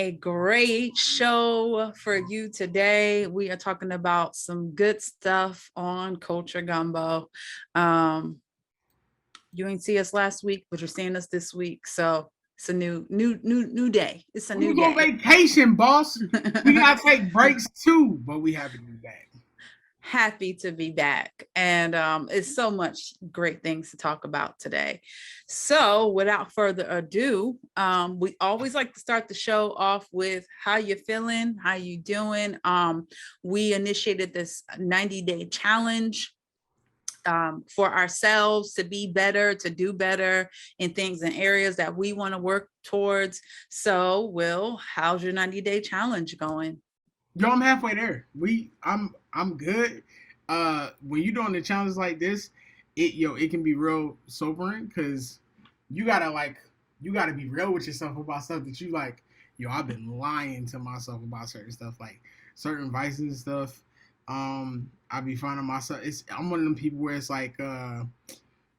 a great show for you today. We are talking about some good stuff on Culture Gumbo. You didn't see us last week, but you're seeing us this week. So it's a new day. It's a We new was on day. vacation, boss. We gotta take breaks too, but we happy to be back. Happy to be back, and it's so much great things to talk about today. So without further ado, we always like to start the show off with how you feeling, how you doing. We initiated this 90-day challenge for ourselves to be better, to do better in things and areas that we want to work towards. So Will, how's your 90-day challenge going? Yo, I'm halfway there. I'm good. When you're doing the challenges like this, it can be real sobering because you gotta be real with yourself about stuff that you like. Yo, I've been lying to myself about certain stuff, like certain vices and stuff. I be finding myself. I'm one of them people where it's like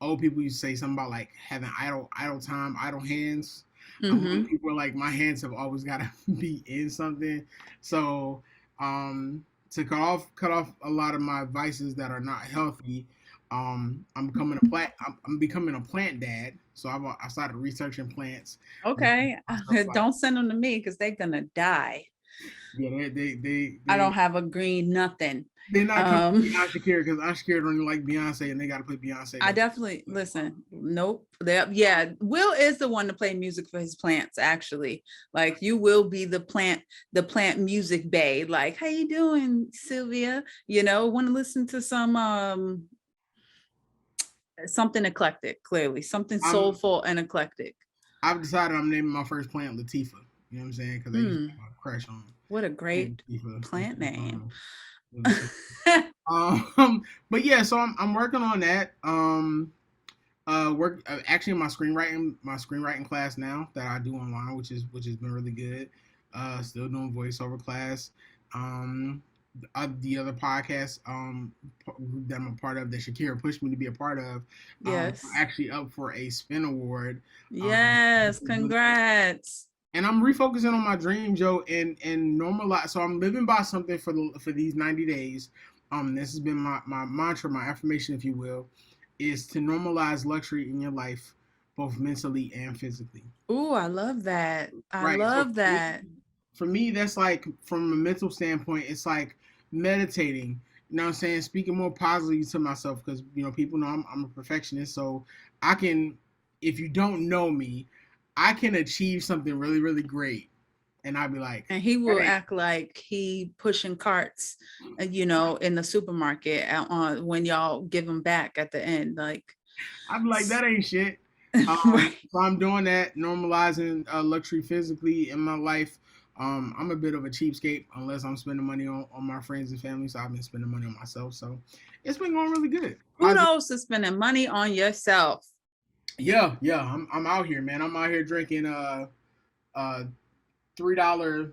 old people used to say something about like having idle time, idle hands. People are like, my hands have always got to be in something. So to cut off a lot of my vices that are not healthy, I'm becoming a plant dad. So I started researching plants. Okay, Like, don't send them to me because they're gonna die. Yeah, I don't have a green nothing. They're not coming to Aunt Shakeerah because Aunt Shakeerah don't even like Beyonce, and they got to play Beyonce. I definitely listen. Nope. Yeah, Will is the one to play music for his plants. Actually, like you will be the plant music bae. Like, how you doing, Sylvia? You know, want to listen to some something eclectic. Clearly, something soulful and eclectic. I've decided I'm naming my first plant Latifah. You know what I'm saying? Because I used to have a crush on. What a great plant name. But yeah, so I'm working on that. Actually in my screenwriting class now that I do online, which has been really good. Still doing voiceover class. The other podcast group that I'm a part of, that Shakeerah pushed me to be a part of, yes, actually up for a Spin Award. Yes, congrats. And I'm refocusing on my dreams, Joe, and normalize. So I'm living by something for these 90 days. This has been my mantra, my affirmation, if you will, is to normalize luxury in your life, both mentally and physically. Ooh, I love that. I love that. For me, that's like, from a mental standpoint, it's like meditating. You know what I'm saying? Speaking more positively to myself, because people know I'm a perfectionist. So I can, if you don't know me, I can achieve something really, really great. And I'd be like, and he will act like he pushing carts, in the supermarket when y'all give him back at the end. Like, I'd be like, that ain't shit. Right. So I'm doing that, normalizing luxury physically in my life. I'm a bit of a cheapskate unless I'm spending money on my friends and family. So I've been spending money on myself. So it's been going really good. Kudos to spending money on yourself. Yeah. I'm out here, man. I'm out here drinking $3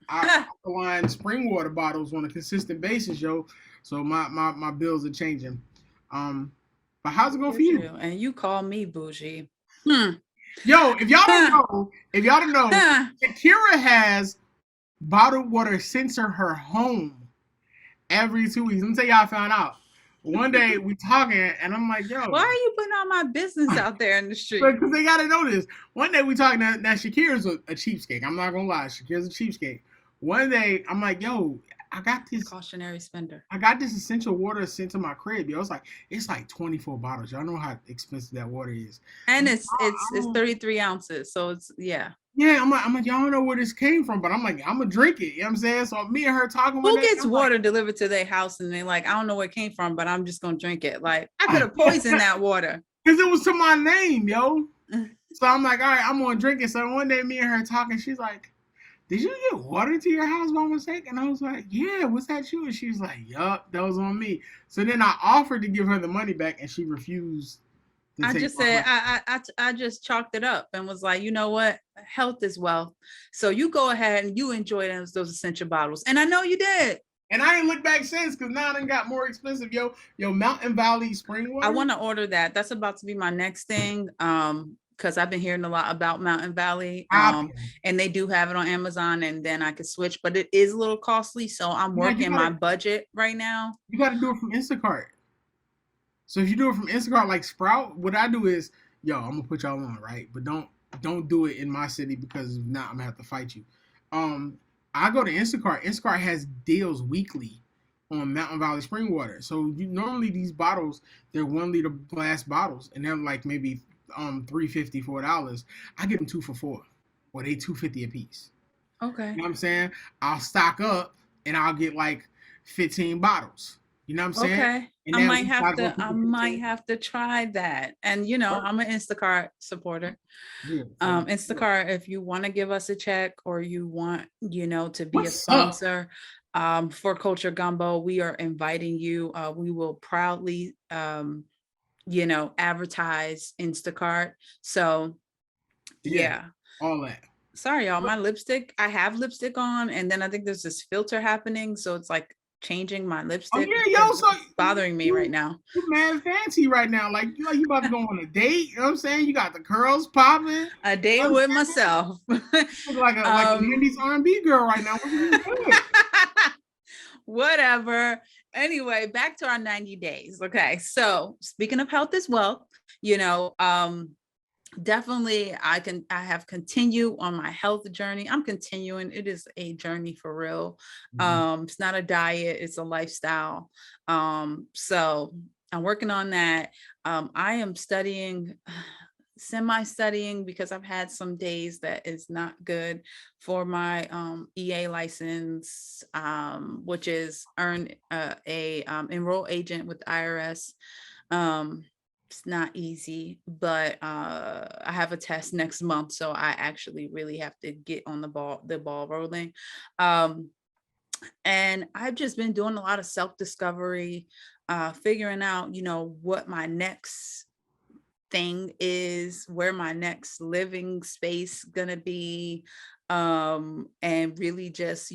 alkaline spring water bottles on a consistent basis, yo. So my bills are changing. But how's it going for you? And you call me bougie. Yo, if y'all don't know, Shakeerah has bottled water sent to her home every 2 weeks. Let me tell you how I found out. One day we talking, and I'm like, yo, why are you putting all my business out there in the street? Because they gotta know this. One day we talking, that Shakeerah's a cheapskate. I'm not gonna lie, Shakeerah's a cheapskate. One day I'm like, yo, I got this cautionary spender. I got this essential water sent to my crib. Yo, it's like 24 bottles. Y'all know how expensive that water is. And it's 33 ounces. So it's yeah. Yeah, I'm like, y'all don't know where this came from, but I'm like, I'm gonna drink it. You know what I'm saying? So me and her talking. Who gets water delivered to their house and they're like, I don't know where it came from, but I'm just gonna drink it. Like, I could have poisoned that water. Because it was to my name, yo. So I'm like, all right, I'm gonna drink it. So one day me and her talking, she's like, did you get water to your house by mistake? And I was like, yeah, was that you? And she was like, yup, that was on me. So then I offered to give her the money back, and she refused. I just said, I just chalked it up and was like, you know what? Health is wealth. So you go ahead and you enjoy those essential bottles. And I know you did. And I ain't looked back since, because now I got more expensive. Yo, Mountain Valley spring water. I want to order that. That's about to be my next thing. because I've been hearing a lot about Mountain Valley. Okay. And they do have it on Amazon, and then I could switch, but it is a little costly. So I'm Yeah, working my budget right now. you gotta do it from Instacart. So if you do it from Instacart like Sprout, what I do is, yo, I'm gonna put y'all on, right? But don't do it in my city because if not, I'm gonna have to fight you. Um, I go to Instacart. Instacart has deals weekly on Mountain Valley spring water. So you normally these bottles, they're 1 liter glass bottles, and they're like maybe $3.50, $4. I get them 2 for $4, or they $2.50 a piece. Okay. You know what I'm saying? I'll stock up and I'll get like 15 bottles. You know what I'm saying? Okay. And that week I go through I the might 15. have to try that. And I'm an Instacart supporter. Yeah. So Instacart, if you want to give us a check or you want, to be a what's up? sponsor for Culture Gumbo, we are inviting you. We will proudly advertise Instacart. So Yeah. yeah. All that. Sorry, y'all. My lipstick, I have lipstick on, and then I think there's this filter happening. So it's like changing my Oh lipstick. yeah, yo, so It's bothering me right now. you mad fancy right now. Like you about to go on a date. You know what I'm saying? You got the curls popping. A date with myself. You look like a 90s R&B girl right now. Good. Whatever. Anyway, back to our 90 days. Okay. So speaking of health as well, definitely I have continued on my health journey. I'm continuing. It is a journey for real. It's not a diet, it's a lifestyle. So I'm working on that. I am studying, semi-studying, because I've had some days that is not good for my EA license, which is earn a enroll agent with IRS. It's not easy, but I have a test next month, so I actually really have to get on the ball rolling. And I've just been doing a lot of self-discovery, figuring out, what my next thing is, where my next living space gonna be, and really just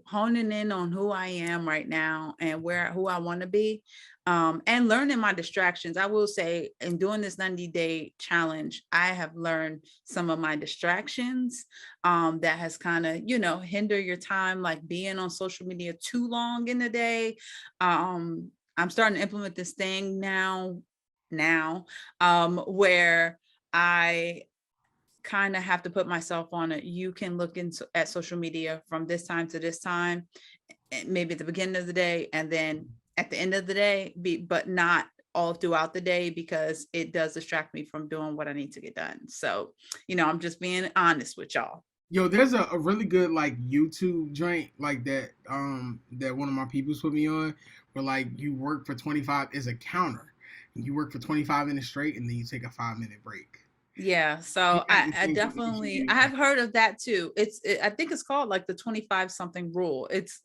honing in on who I am right now and who I want to be, and learning my distractions. I will say, in doing this 90-day challenge, I have learned some of my distractions, that has kind of hinder your time, like being on social media too long in the day. I'm starting to implement this thing now, where I kind of have to put myself on it. You can look at social media from this time to this time, maybe at the beginning of the day, and then at the end of the day, but not all throughout the day, because it does distract me from doing what I need to get done. So, I'm just being honest with y'all. Yo, there's a really good like YouTube joint like that that one of my peoples put me on, where like you work for 25 is a counter. You work for 25 minutes straight and then you take a 5-minute break. Yeah, so I definitely, I have heard of that too. I think it's called like the 25 something rule. It's,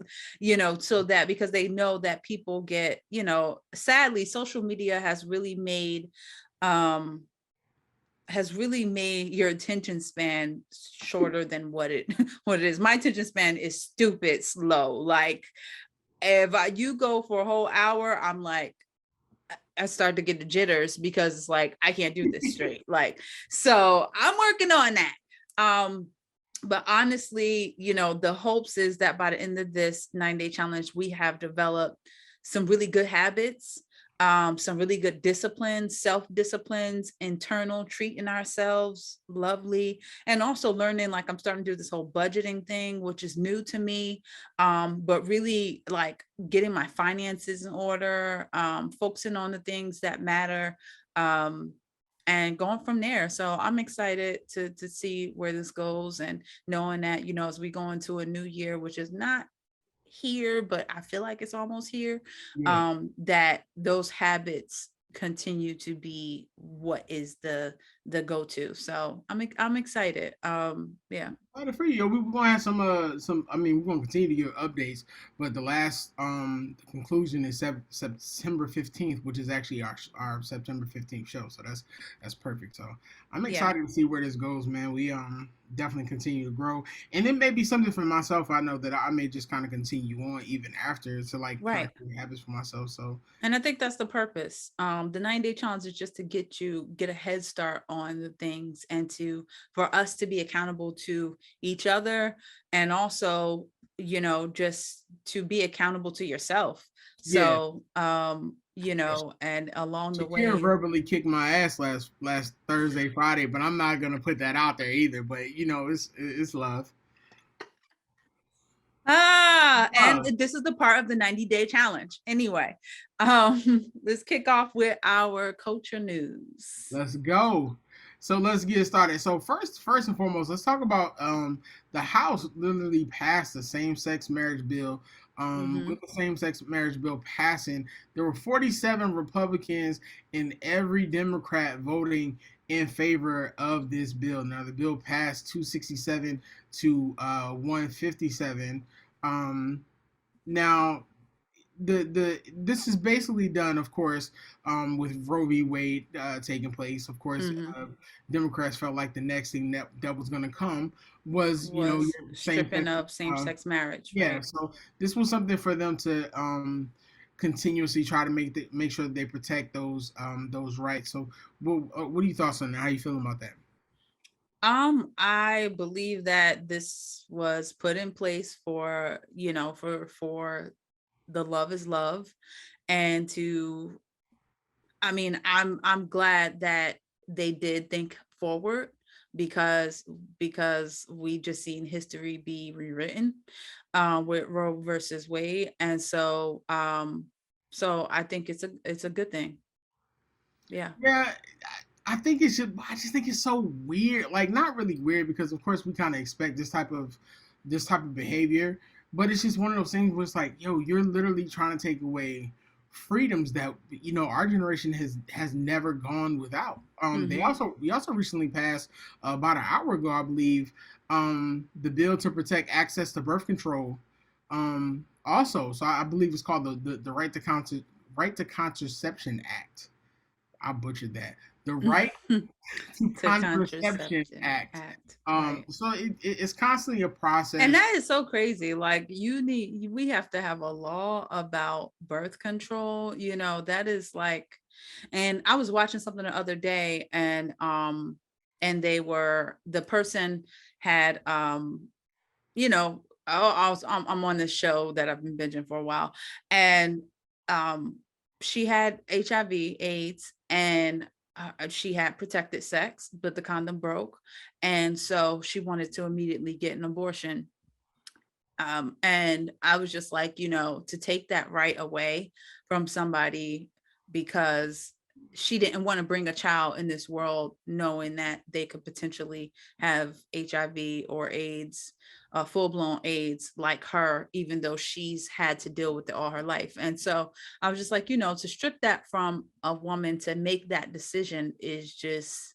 so that, because they know that people get, sadly, social media has really made your attention span shorter than what it is. My attention span is stupid slow. Like if you go for a whole hour, I'm like, I start to get the jitters, because it's like, I can't do this straight. Like, so I'm working on that. But honestly, the hopes is that by the end of this 9-day challenge, we have developed some really good habits, some really good disciplines, self-disciplines, internal, treating ourselves lovely, and also learning, like I'm starting to do this whole budgeting thing, which is new to me, but really like getting my finances in order, focusing on the things that matter, and going from there. So I'm excited to see where this goes, and knowing that, as we go into a new year, which is not here, but I feel like it's almost here, Yeah. that those habits continue to be what is the go-to. So I'm excited. Yeah. Excited for you. Yo, we're gonna have some. I mean, we're gonna continue to give updates, but the last the conclusion is September 15th, which is actually our September 15th show. So that's perfect. So I'm Yeah. excited to see where this goes, man. definitely continue to grow, and it may be something for myself. I know that I may just kind of continue on even after to like kind Right. of create habits for myself. So And I think that's the purpose. The 90-day challenge is just to get a head start on the things, and for us to be accountable to each other, and also, just to be accountable to yourself. yeah, So, and along the Shakira way. verbally kicked my ass last Thursday, Friday, but I'm not gonna put that out there either. But it's love. And this is the part of the 90-day challenge. Anyway, let's kick off with our culture news. Let's go. So let's get started. So first and foremost, let's talk about the House literally passed the same-sex marriage bill. Mm-hmm. With the same-sex marriage bill passing, there were 47 Republicans and every Democrat voting in favor of this bill. Now the bill passed 267 to 157. Now the this is basically done, of course, with Roe v. Wade taking place. Of course, Mm-hmm. Democrats felt like the next thing that was going to come was Was your same stripping sex. of same-sex marriage, Yeah, right? so this was something for them to continuously try to make sure that they protect those rights. So, what are your thoughts on that? How you feeling about that? I believe that this was put in place for, for the love is love, and I'm glad that they did think forward, because we just seen history be rewritten with Roe versus Wade. And so I think it's a good thing. Yeah. Yeah, I think it should. I just think it's so weird. Like, not really weird because, of course, we kind of expect this type of behavior. But it's just one of those things where it's like, yo, you're literally trying to take away freedoms that our generation has never gone without. Mm-hmm. We also recently passed about an hour ago, I believe, the bill to protect access to birth control. Also, so I believe it's called the Right to Contraception Act. I butchered that. The Right to To Contraception contraception Act. act, right? So it's constantly a And process. that is so crazy. Like, we have to have a law about birth control. That is like, and I was watching something the other day, and the person had, I'm on this show that I've been binging for a while, and she had HIV, AIDS, and she had protected sex, but the condom broke, and so she wanted to immediately get an abortion. And I was just like, to take that right away from somebody, because she didn't want to bring a child in this world knowing that they could potentially have HIV or AIDS, full-blown AIDS like her, even though she's had to deal with it all her life. And so I was just like, to strip that from a woman to make that decision is just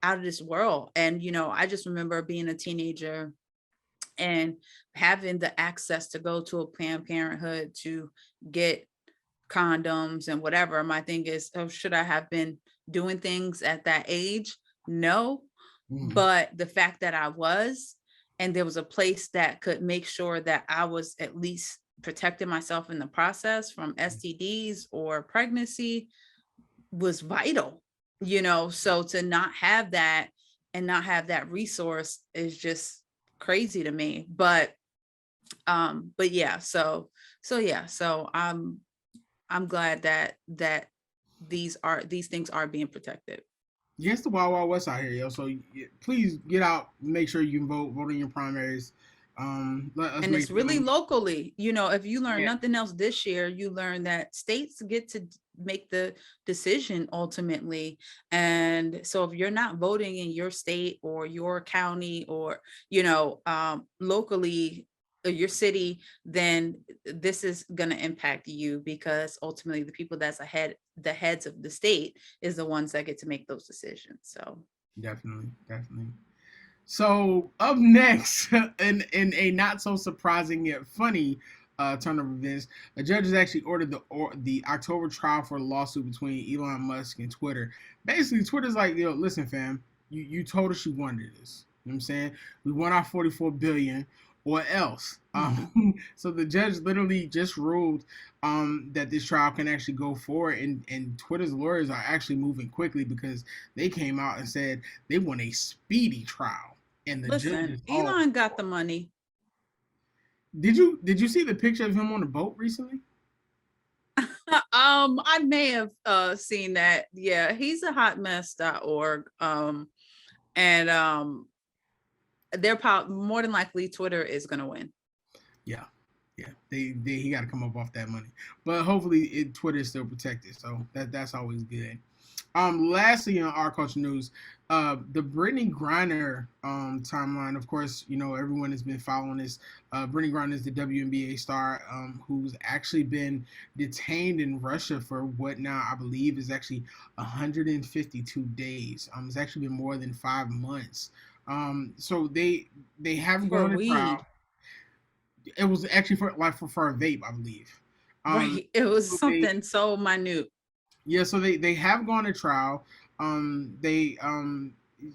out of this world. And I just remember being a teenager and having the access to go to a Planned Parenthood to get condoms and whatever. My thing is, oh, should I have been doing things at that age? No. Mhm. But the fact that I was, and there was a place that could make sure that I was at least protecting myself in the process from STDs or pregnancy, was vital. So to not have that, and not have that resource, is just crazy to me. But yeah, so I'm glad that these things are being protected. Yeah, it's the Wild Wild West out here, yo. So please get out, make sure you can vote in your primaries. Let us And make it's really sure. locally. If you learn Yeah, nothing else this year, you learn that states get to make the decision ultimately. And so if you're not voting in your state or your county, or locally, or your city, then this is going to impact you, because ultimately the people the heads of the state, is the ones that get to make those decisions. So definitely, definitely. So up next, in a not so surprising yet funny turn of events, a judge has actually ordered the October trial for the lawsuit between Elon Musk and Twitter. Basically, Twitter's like, yo, listen, fam, you told us you wanted this. You know what I'm saying? We want our 44 billion or else. So the judge literally just ruled that this trial can actually go forward, and Twitter's lawyers are actually moving quickly because they came out and said they want a speedy trial. And the judge Listen, is all. Elon got the money. Did you see the picture of him on the boat recently? I may have seen that. Yeah, he's a hotmess.org. And they're more than likely Twitter is gonna win. Yeah, yeah. He got to come up off that money, but hopefully Twitter is still protected, so that's always good. Lastly, on our culture news, the Brittney Griner timeline. Of course, everyone has been following this. Brittney Griner is the WNBA star who's actually been detained in Russia for what now I believe is actually 152 days. It's actually been more than 5 months. So they haven't For gone to trial. weed. It was actually for a vape, I believe. Right. It was So something so minute. yeah, so they have gone to trial. They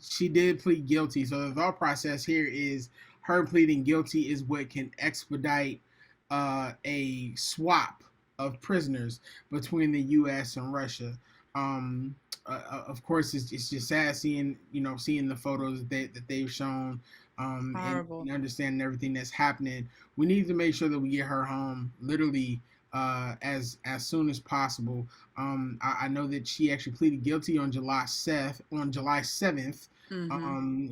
She did plead guilty. So the thought process here is her pleading guilty is what can expedite a swap of prisoners between the U.S. and Russia. Of course, it's just sad seeing the photos that they've shown, and Horrible. understanding everything that's happening. We need to make sure that we get her home literally as soon as possible. I know that she actually pleaded guilty on July 7th.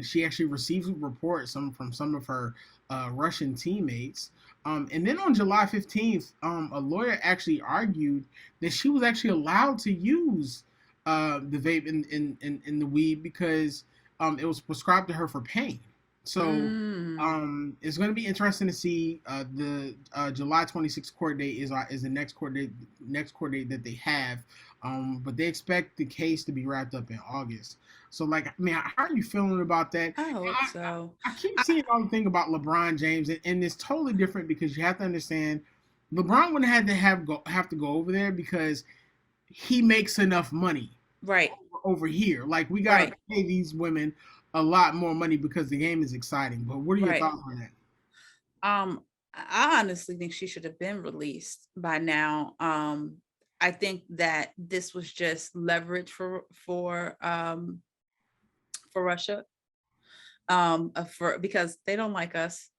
She actually received reports from some of her Russian teammates. And then on July 15th, a lawyer actually argued that she was actually allowed to use the vape in the weed because it was prescribed to her for pain. So it's going to be interesting to see the July 26th court date is the next court date that they have. But they expect the case to be wrapped up in August. So, like, I mean, how are you feeling about that? I hope so. I keep seeing all the thing about LeBron James, and it's totally different because you have to understand LeBron wouldn't have to go over there because he makes enough money Right. over here. Like, we gotta Right. pay these women a lot more money because the game is exciting. But what are your Right. thoughts on that? I honestly think she should have been released by now. I think that this was just leverage for Russia. For because they don't like us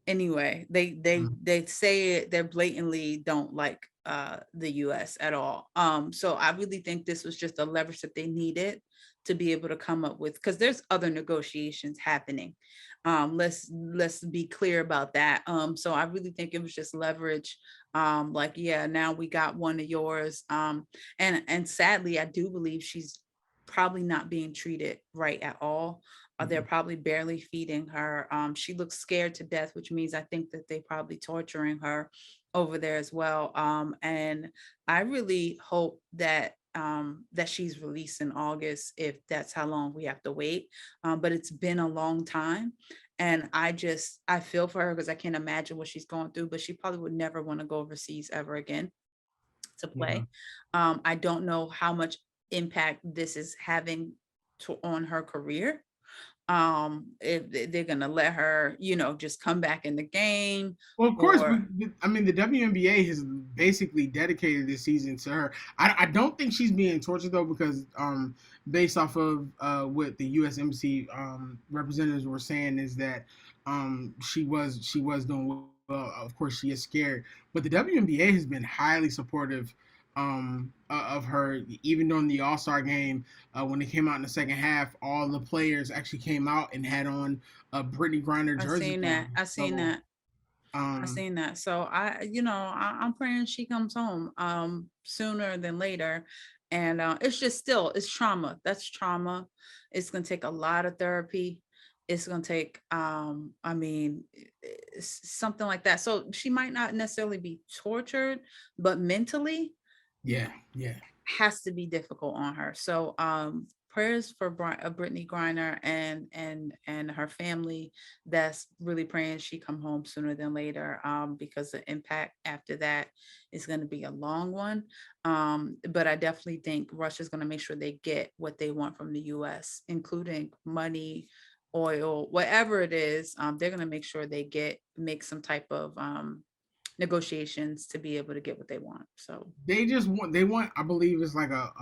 anyway. They say it, they blatantly don't like the US at all. So I really think this was just a leverage that they needed to be able to come up with, because there's other negotiations happening. Let's be clear about that. So I really think it was just leverage. Like, yeah, now we got one of yours. And sadly, I do believe she's probably not being treated right at all. They're probably barely feeding her. She looks scared to death, which means I think that they probably torturing her over there as well. And I really hope that that she's released in August, if that's how long we have to wait. But it's been a long time. And I feel for her because I can't imagine what she's going through, but she probably would never want to go overseas ever again to Yeah. play. I don't know how much impact this is having on her career. If they're gonna let her, just come back in the game, Well, of course, or I mean, the WNBA has basically dedicated this season to her. I don't think she's being tortured though, because based off of what the U.S. Embassy representatives were saying is that she was doing well. Of course, she is scared, but the WNBA has been highly supportive of her, even during the All-Star game when it came out in the second half. All the players actually came out and had on Brittney Griner I jerseys seen that. on. I seen So that. I um, seen that. So I'm praying she comes home sooner than later. And it's trauma. That's trauma. It's gonna take a lot of therapy. It's gonna take something like that. So she might not necessarily be tortured, but mentally yeah, yeah. has to be difficult on her. So prayers for Brittany Griner and her family. That's really praying she come home sooner than later, because the impact after that is going to be a long one. But I definitely think Russia's going to make sure they get what they want from the US, including money, oil, whatever it is, they're going to make sure they make some type of negotiations to be able to get what they want. So they want I believe it's like a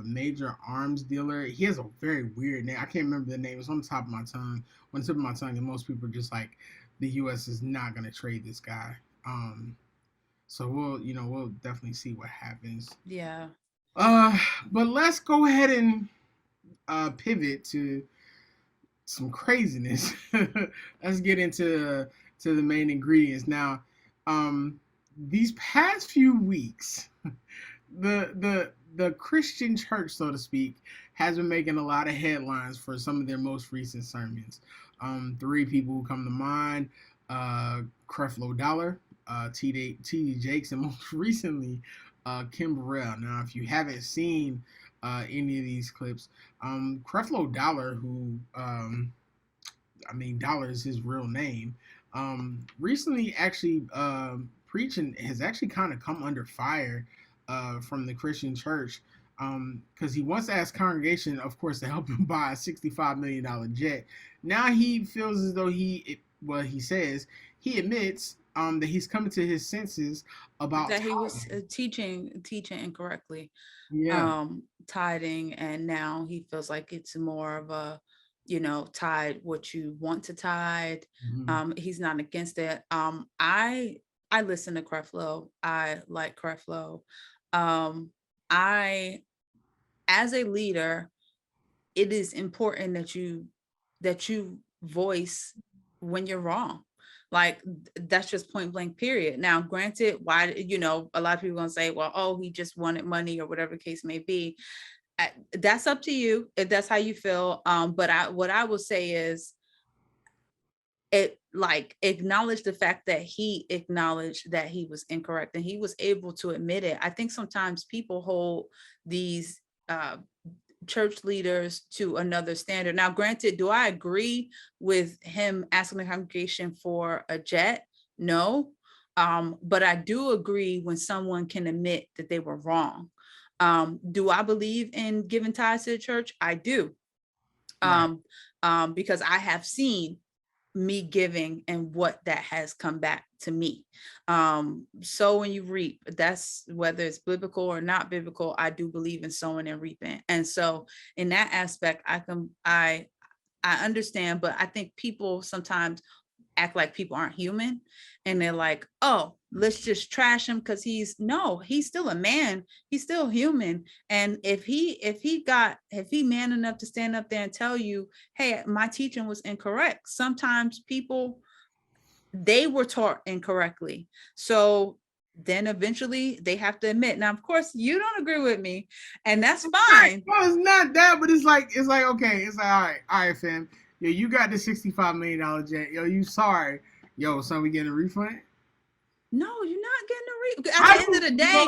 major arms dealer. He has a very weird name. I can't remember the name. It's on the top of my tongue. On the tip of my tongue, and most people are just like, the US is not gonna trade this guy. So we'll definitely see what happens. yeah. Uh but let's go ahead and pivot to some craziness. Let's get into the main ingredients now. These past few weeks, the Christian church, so to speak, has been making a lot of headlines for some of their most recent sermons. Three people who come to mind: Creflo Dollar, T.D. Jakes, and most recently, Kim Burrell. Now, if you haven't seen any of these clips, Creflo Dollar, who Dollar is his real name, recently actually preaching has actually kind of come under fire from the Christian church, because he once asked congregation, of course, to help him buy a $65 million jet. Now he feels as though he says, he admits that he's coming to his senses about that he was teaching incorrectly, yeah, tithing, and now he feels like it's more of a, tithe what you want to tithe. mm-hmm. He's not against it. I listen to Creflo. I like Creflo. I, as a leader, it is important that you voice when you're wrong. Like, that's just point blank, period. Now, granted, why, a lot of people are gonna say, well, oh, he just wanted money or whatever the case may be. That's up to you if that's how you feel. But what I will say is, acknowledge the fact that he acknowledged that he was incorrect, and he was able to admit it. I think sometimes people hold these church leaders to another standard. Now, granted, do I agree with him asking the congregation for a jet? No. But I do agree when someone can admit that they were wrong. Do I believe in giving tithes to the church? I do. Right. Because I have seen me giving and what that has come back to me. So when you reap, that's whether it's biblical or not biblical, I do believe in sowing and reaping. And so in that aspect, I understand, but I think people sometimes act like people aren't human, and they're like, oh, let's just trash him because he's still a man, he's still human. And if he man enough to stand up there and tell you, hey, my teaching was incorrect, sometimes people, they were taught incorrectly, so then eventually they have to admit. Now, of course, you don't agree with me, and that's fine. No, it's not that, but it's like okay, it's like all right, fam. Yo, you got the $65 million jet. Yo, you sorry. Yo, son, we getting a refund? No, you're not getting a refund. At the end of the day,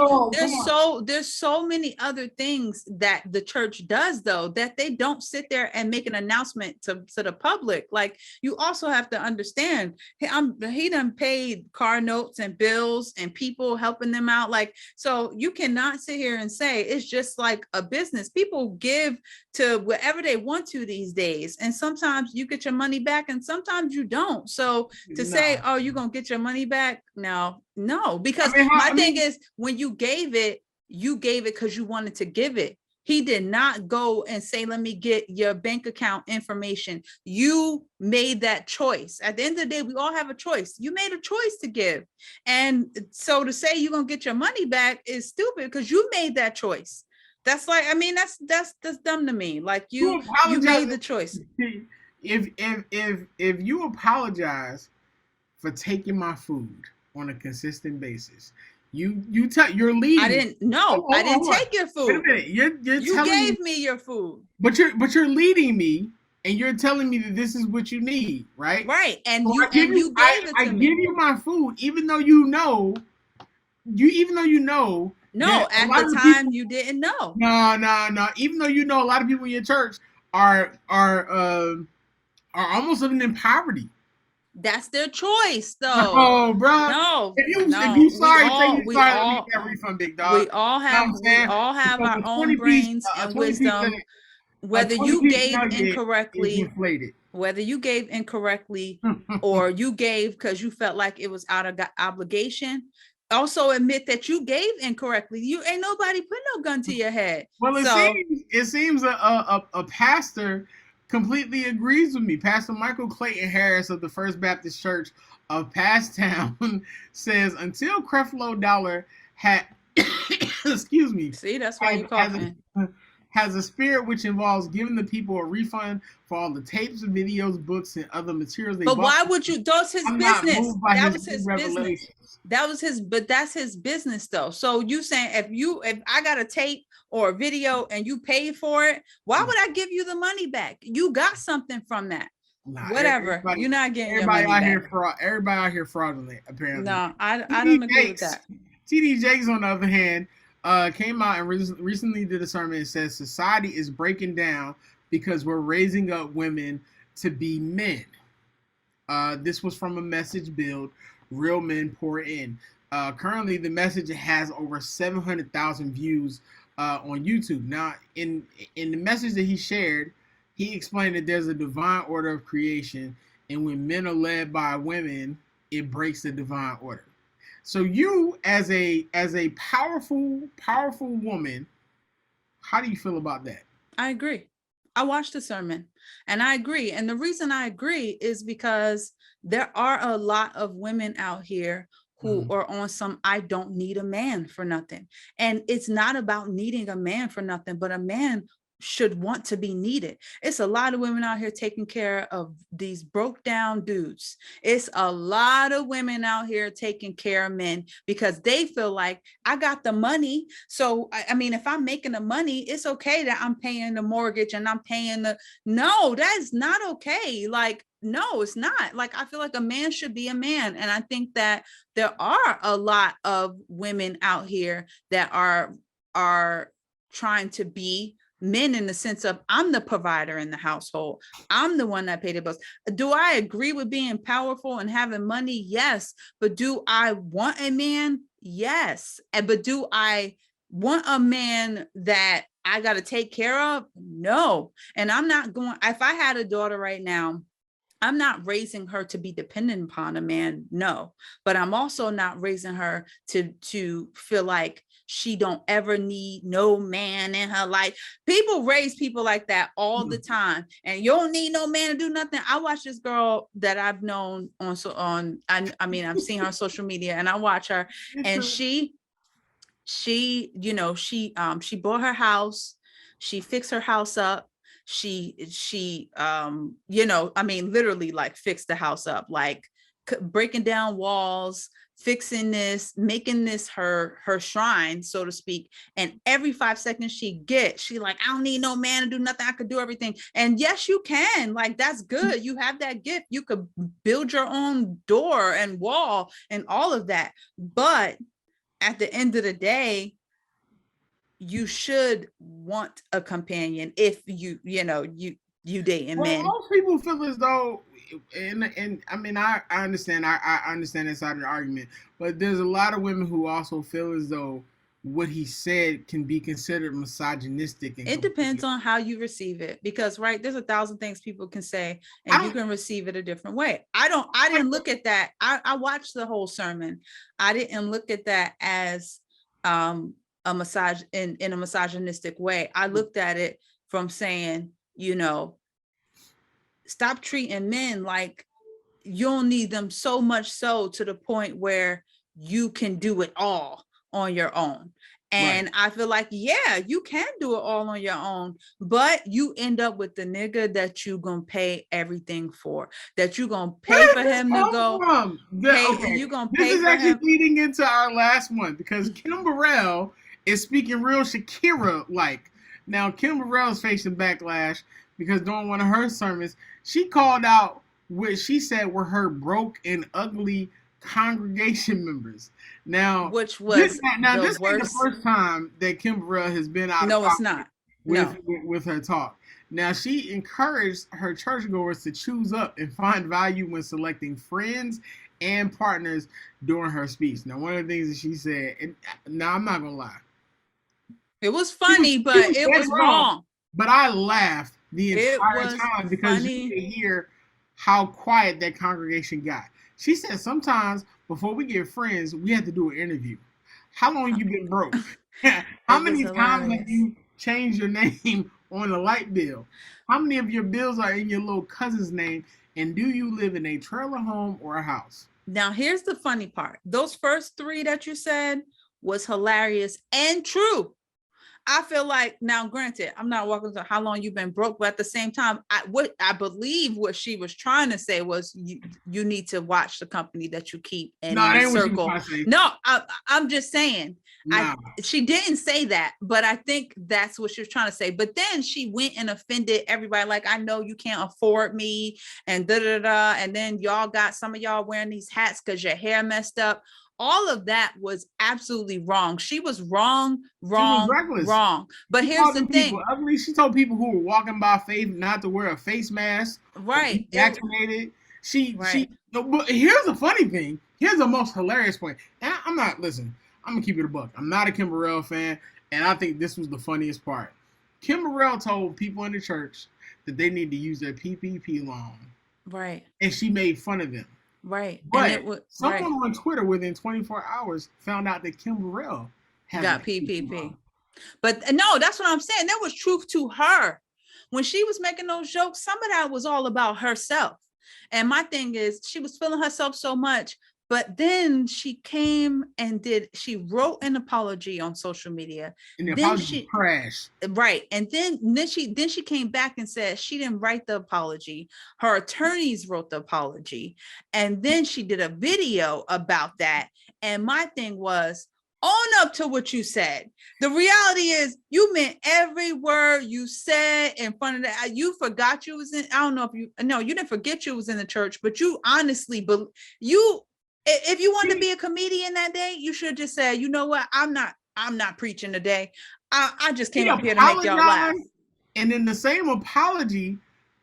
there's so many other things that the church does, though, that they don't sit there and make an announcement to the public. Like, you also have to understand, he done paid car notes and bills and people helping them out. Like, so you cannot sit here and say it's just like a business. People give to whatever they want to these days, and sometimes you get your money back and sometimes you don't. So to say, oh, you're gonna get your money back, no, because my thing is, when you gave it because you wanted to give it. He did not go and say, let me get your bank account information. You made that choice. At the end of the day, we all have a choice. You made a choice to give. And so to say you're gonna get your money back is stupid, because you made that choice. That's like, that's dumb to me. Like, you made the choice. If you apologize for taking my food on a consistent basis, you're leading. I didn't take your food. Wait a minute. You gave me your food. But you're leading me, and you're telling me that this is what you need, right? Right. And so you gave it to me. I give you my food, even though you know. No, at the time you didn't know. No. Even though you know, a lot of people in your church are almost living in poverty. That's their choice, though. Oh, bro. No. If you sorry, take you sorry, let me get that refund, big dog. We all have our own brains and wisdom. Whether you gave incorrectly, whether you gave incorrectly or you gave because you felt like it was out of obligation, also admit that you gave incorrectly. You ain't nobody put no gun to your head. Well, So it seems a pastor completely agrees with me. Pastor Michael Clayton Harris of the First Baptist Church of Passtown says until Creflo Dollar had excuse me, see, that's why you coughing. Has a spirit which involves giving the people a refund for all the tapes, videos, books, and other materials they but bought. why would you? That's his I'm business. not moved by That his was his revelations. business. That was his, but that's his business though. So you saying if I got a tape or a video and you paid for it, why would I give you the money back? You got something from that. Nah, whatever. You're not getting your money back. Everybody out here fraudulent, apparently. No, I don't agree with that. TD Jakes, on the other hand, came out and recently did a sermon and says society is breaking down because we're raising up women to be men. This was from a message build, Real Men Pour In. Currently, the message has over 700,000 views on YouTube. Now, in the message that he shared, he explained that there's a divine order of creation, and when men are led by women, it breaks the divine order. So you, as a powerful woman, how do you feel about that? I agree. I watched the sermon and I agree. And the reason I agree is because there are a lot of women out here who are on some, I don't need a man for nothing. And it's not about needing a man for nothing, but a man should want to be needed. It's a lot of women out here taking care of these broke down dudes. It's a lot of women out here taking care of men because they feel like I got the money. So, I mean, if I'm making the money, it's okay that I'm paying the mortgage and I'm paying no, that's not okay. Like, no, it's not. Like, I feel like a man should be a man. And I think that there are a lot of women out here that are trying to be men in the sense of I'm the provider in the household. I'm the one that paid the bills. Do I agree with being powerful and having money? Yes. But do I want a man? Yes. But do I want a man that I got to take care of? No. And I'm not going, if I had a daughter right now, I'm not raising her to be dependent upon a man. No, but I'm also not raising her to feel like she don't ever need no man in her life. People raise people like that all the time, and you don't need no man to do nothing. I watch this girl that I've known I mean, I've seen her on social media, and I watch her, and she bought her house, she fixed her house up. She I mean, literally like fixed the house up, like breaking down walls, fixing this, making this her shrine, so to speak. And every 5 seconds she like, I don't need no man to do nothing. I could do everything. And yes, you can. Like, that's good. You have that gift. You could build your own door and wall and all of that. But at the end of the day, you should want a companion if you dating men. Most people feel as though, and I mean, I understand, I understand that side of the argument, but there's a lot of women who also feel as though what he said can be considered misogynistic. It depends on how you receive it, because there's 1,000 things people can say and you can receive it a different way. I didn't look at that. I watched the whole sermon. I didn't look at that as a in a misogynistic way. I looked at it from saying, stop treating men like you'll need them so much so to the point where you can do it all on your own. And I feel like, yeah, you can do it all on your own, but you end up with the nigga that you gonna pay everything for, that you gonna pay for him to go. You gonna pay for him. This is actually leading into our last one, because Kim Burrell is speaking real Shakeerah like. Now, Kim Burrell is facing backlash because during one of her sermons, she called out what she said were her broke and ugly congregation members. Now, which was this is the first time that Kim Burrell has been out. No, it's not. With her talk. Now, she encouraged her churchgoers to choose up and find value when selecting friends and partners during her speech. Now, one of the things that she said, and now I'm not gonna lie, it was funny, but it was wrong. But I laughed the It entire was time because you funny. could hear how quiet that congregation got. She said sometimes before we get friends, we have to do an interview. How long you been broke? How It was many times have hilarious. you changed your name on a light bill? How many of your bills are in your little cousin's name? And do you live in a trailer home or a house? Now, here's the funny part. Those first three that you said was hilarious and true. I feel like, now granted, I'm not walking to how long you've been broke, but at the same time, I believe what she was trying to say was you need to watch the company that you keep No, in that the ain't what she was circle. trying to say. No, I'm just saying. Nah. She didn't say that, but I think that's what she was trying to say. But then she went and offended everybody. Like, I know you can't afford me, and da da da. And then y'all got some of y'all wearing these hats because your hair messed up. All of that was absolutely wrong. She was wrong, She was wrong, reckless. wrong. But She here's called the them people thing, ugly. She told people who were walking by faith not to wear a face mask or right? be vaccinated. She. Right. No, but here's a funny thing. Here's the most hilarious point. And I'm not listen. I'm gonna keep it a buck. I'm not a Kim Burrell fan, and I think this was the funniest part. Kim Burrell told people in the church that they need to use their PPP loan, Right. and she made fun of them. Right. And But it was right. someone on Twitter within 24 hours found out that Kim Burrell has a Got PPP PPP. loan. But no, that's what I'm saying. There was truth to her. When she was making those jokes, some of that was all about herself. And my thing is, she was feeling herself so much. But then she came and she wrote an apology on social media. And the Then apology was she, trash. right. And then she came back and said she didn't write the apology. Her attorneys wrote the apology. And then she did a video about that. And my thing was, own up to what you said. The reality is you meant every word you said in front of that. You forgot you was in, I don't know you didn't forget you was in the church, but you honestly, if you wanted to be a comedian that day, you should have just said, you know what? I'm not preaching today. I just She came up here to make y'all laugh. apologized, and in the same apology,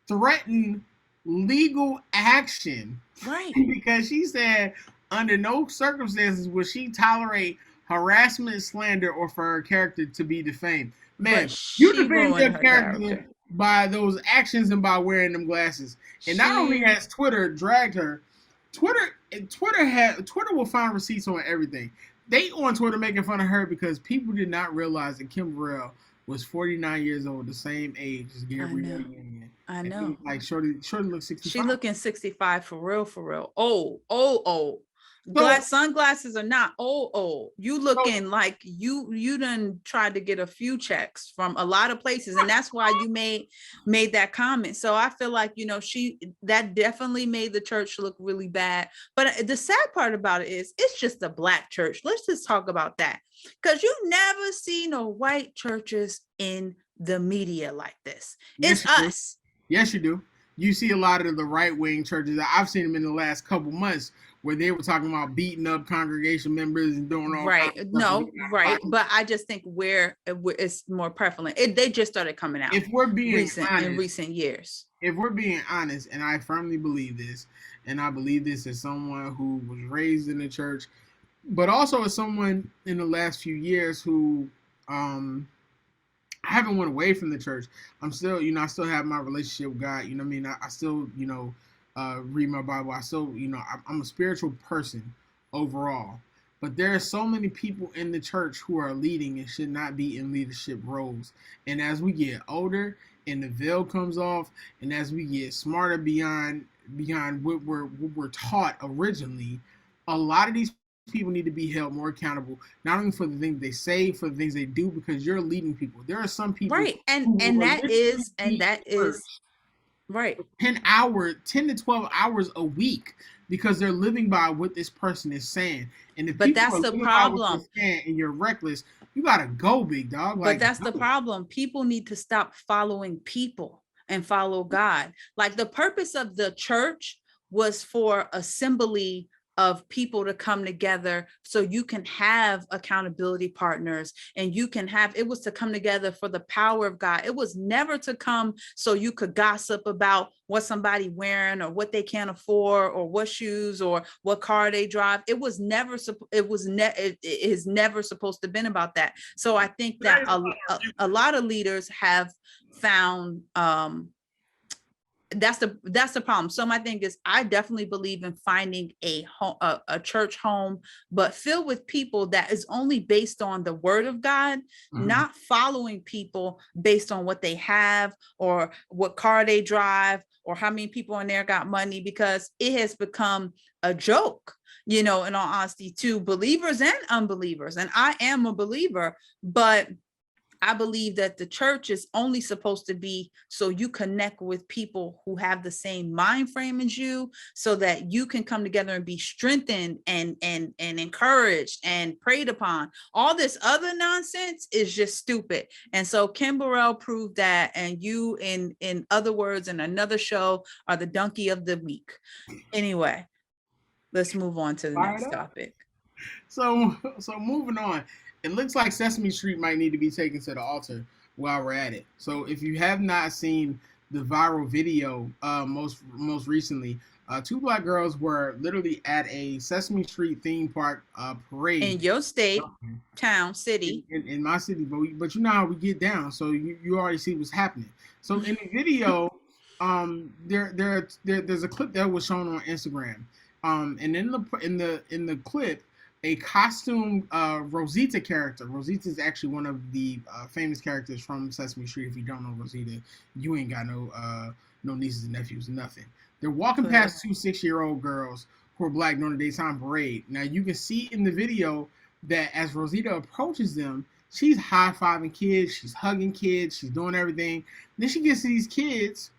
threatened legal action. Right. Because she said, under no circumstances would she tolerate harassment, slander, or for her character to be defamed. Man, But you she defend your ruined her character character. by those actions and by wearing them glasses. And not only has Twitter dragged her, Twitter will find receipts on everything. They on Twitter making fun of her because people did not realize that Kim Burrell was 49 years old, the same age as Gabrielle Union. I know. Like Shorty looks 65. She looking 65 for real, for real. Old. So, Sunglasses are not old. You so looking like you done tried to get a few checks from a lot of places, and that's why you made that comment. So I feel like, that definitely made the church look really bad. But the sad part about it is it's just a Black church. Let's just talk about that, because you never see no white churches in the media like this. yes, It's you do. us. Yes, you do. You see a lot of the right wing churches. I've seen them in the last couple months where they were talking about beating up congregation members and doing all Right. kinds of stuff. No, right. But I just think where it's more prevalent. They just started coming out If we're being honest, in recent years. if we're being honest, and I firmly believe this, and I believe this as someone who was raised in the church, but also as someone in the last few years who I haven't went away from the church. I'm still, I still have my relationship with God. You know what I mean? I still, read my Bible. I still, I'm a spiritual person overall. But there are so many people in the church who are leading and should not be in leadership roles. And as we get older and the veil comes off, and as we get smarter beyond what we're taught originally, a lot of these people need to be held more accountable, not only for the things they say, for the things they do, because you're leading people. There are some people, right, and that is right, 10 to 12 hours a week because they're living by what this person is saying. And if but people that's are the living by what problem. they're saying and you're reckless, you gotta go, big dog. But that's the problem. People need to stop following people and follow God. Like, the purpose of the church was for assembly of people to come together so you can have accountability partners, and you can have, it was to come together for the power of God. It was never to come so you could gossip about what somebody wearing or what they can't afford or what shoes or what car they drive. It was never, it is never supposed to have been about that. So I think that a lot of leaders have found, that's the problem. So my thing is, I definitely believe in finding a home, a church home, but filled with people that is only based on the word of God, not following people based on what they have or what car they drive or how many people in there got money, because it has become a joke, in all honesty, to believers and unbelievers. And I am a believer, but I believe that the church is only supposed to be so you connect with people who have the same mind frame as you, so that you can come together and be strengthened and encouraged and prayed upon. All this other nonsense is just stupid. And so Kim Burrell proved that, and you, in other words, in another show, are the donkey of the week. Anyway, let's move on to the next topic. So moving on, it looks like Sesame Street might need to be taken to the altar while we're at it. So if you have not seen the viral video, most recently, two black girls were literally at a Sesame Street theme park parade in your state, town, city, in my city. But you know how we get down, so you already see what's happening. So in the video, there's a clip that was shown on Instagram, and in the clip, a costume Rosita character. Rosita is actually one of the famous characters from Sesame Street. If you don't know Rosita, you ain't got no nieces and nephews, nothing. They're walking past two 6-year-old girls who are black during the daytime parade. Now you can see in the video that as Rosita approaches them, she's high-fiving kids, she's hugging kids, she's doing everything. Then she gets to these kids,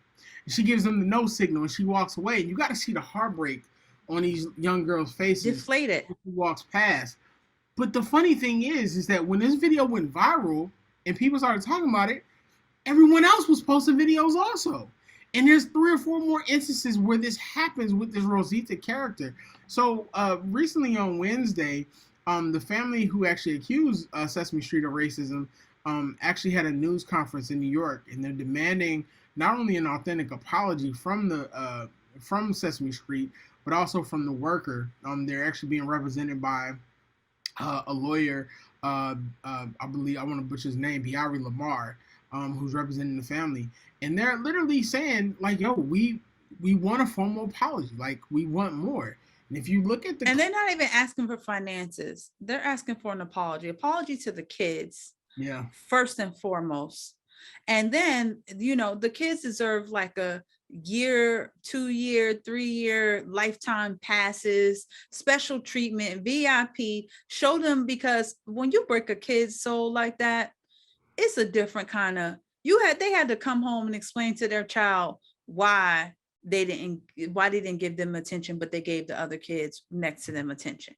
and she gives them the no signal, and she walks away. And you got to see the heartbreak on these young girls' faces. Deflated. Who walks past. But the funny thing is that when this video went viral and people started talking about it, everyone else was posting videos also. And there's 3 or 4 more instances where this happens with this Rosita character. So recently on Wednesday, the family who actually accused Sesame Street of racism actually had a news conference in New York, and they're demanding not only an authentic apology from Sesame Street, but also from the worker. They're actually being represented by a lawyer, I believe, I want to butcher his name, Biari Lamar, who's representing the family. And they're literally saying, like, yo, we want a formal apology. Like, we want more. And if you look at and they're not even asking for finances. They're asking for an apology to the kids. Yeah. First and foremost. And then, the kids deserve like a year, 2-year, 3-year lifetime passes, special treatment, VIP. Show them, because when you break a kid's soul like that, it's a different kind of, they had to come home and explain to their child why they didn't give them attention, but they gave the other kids next to them attention.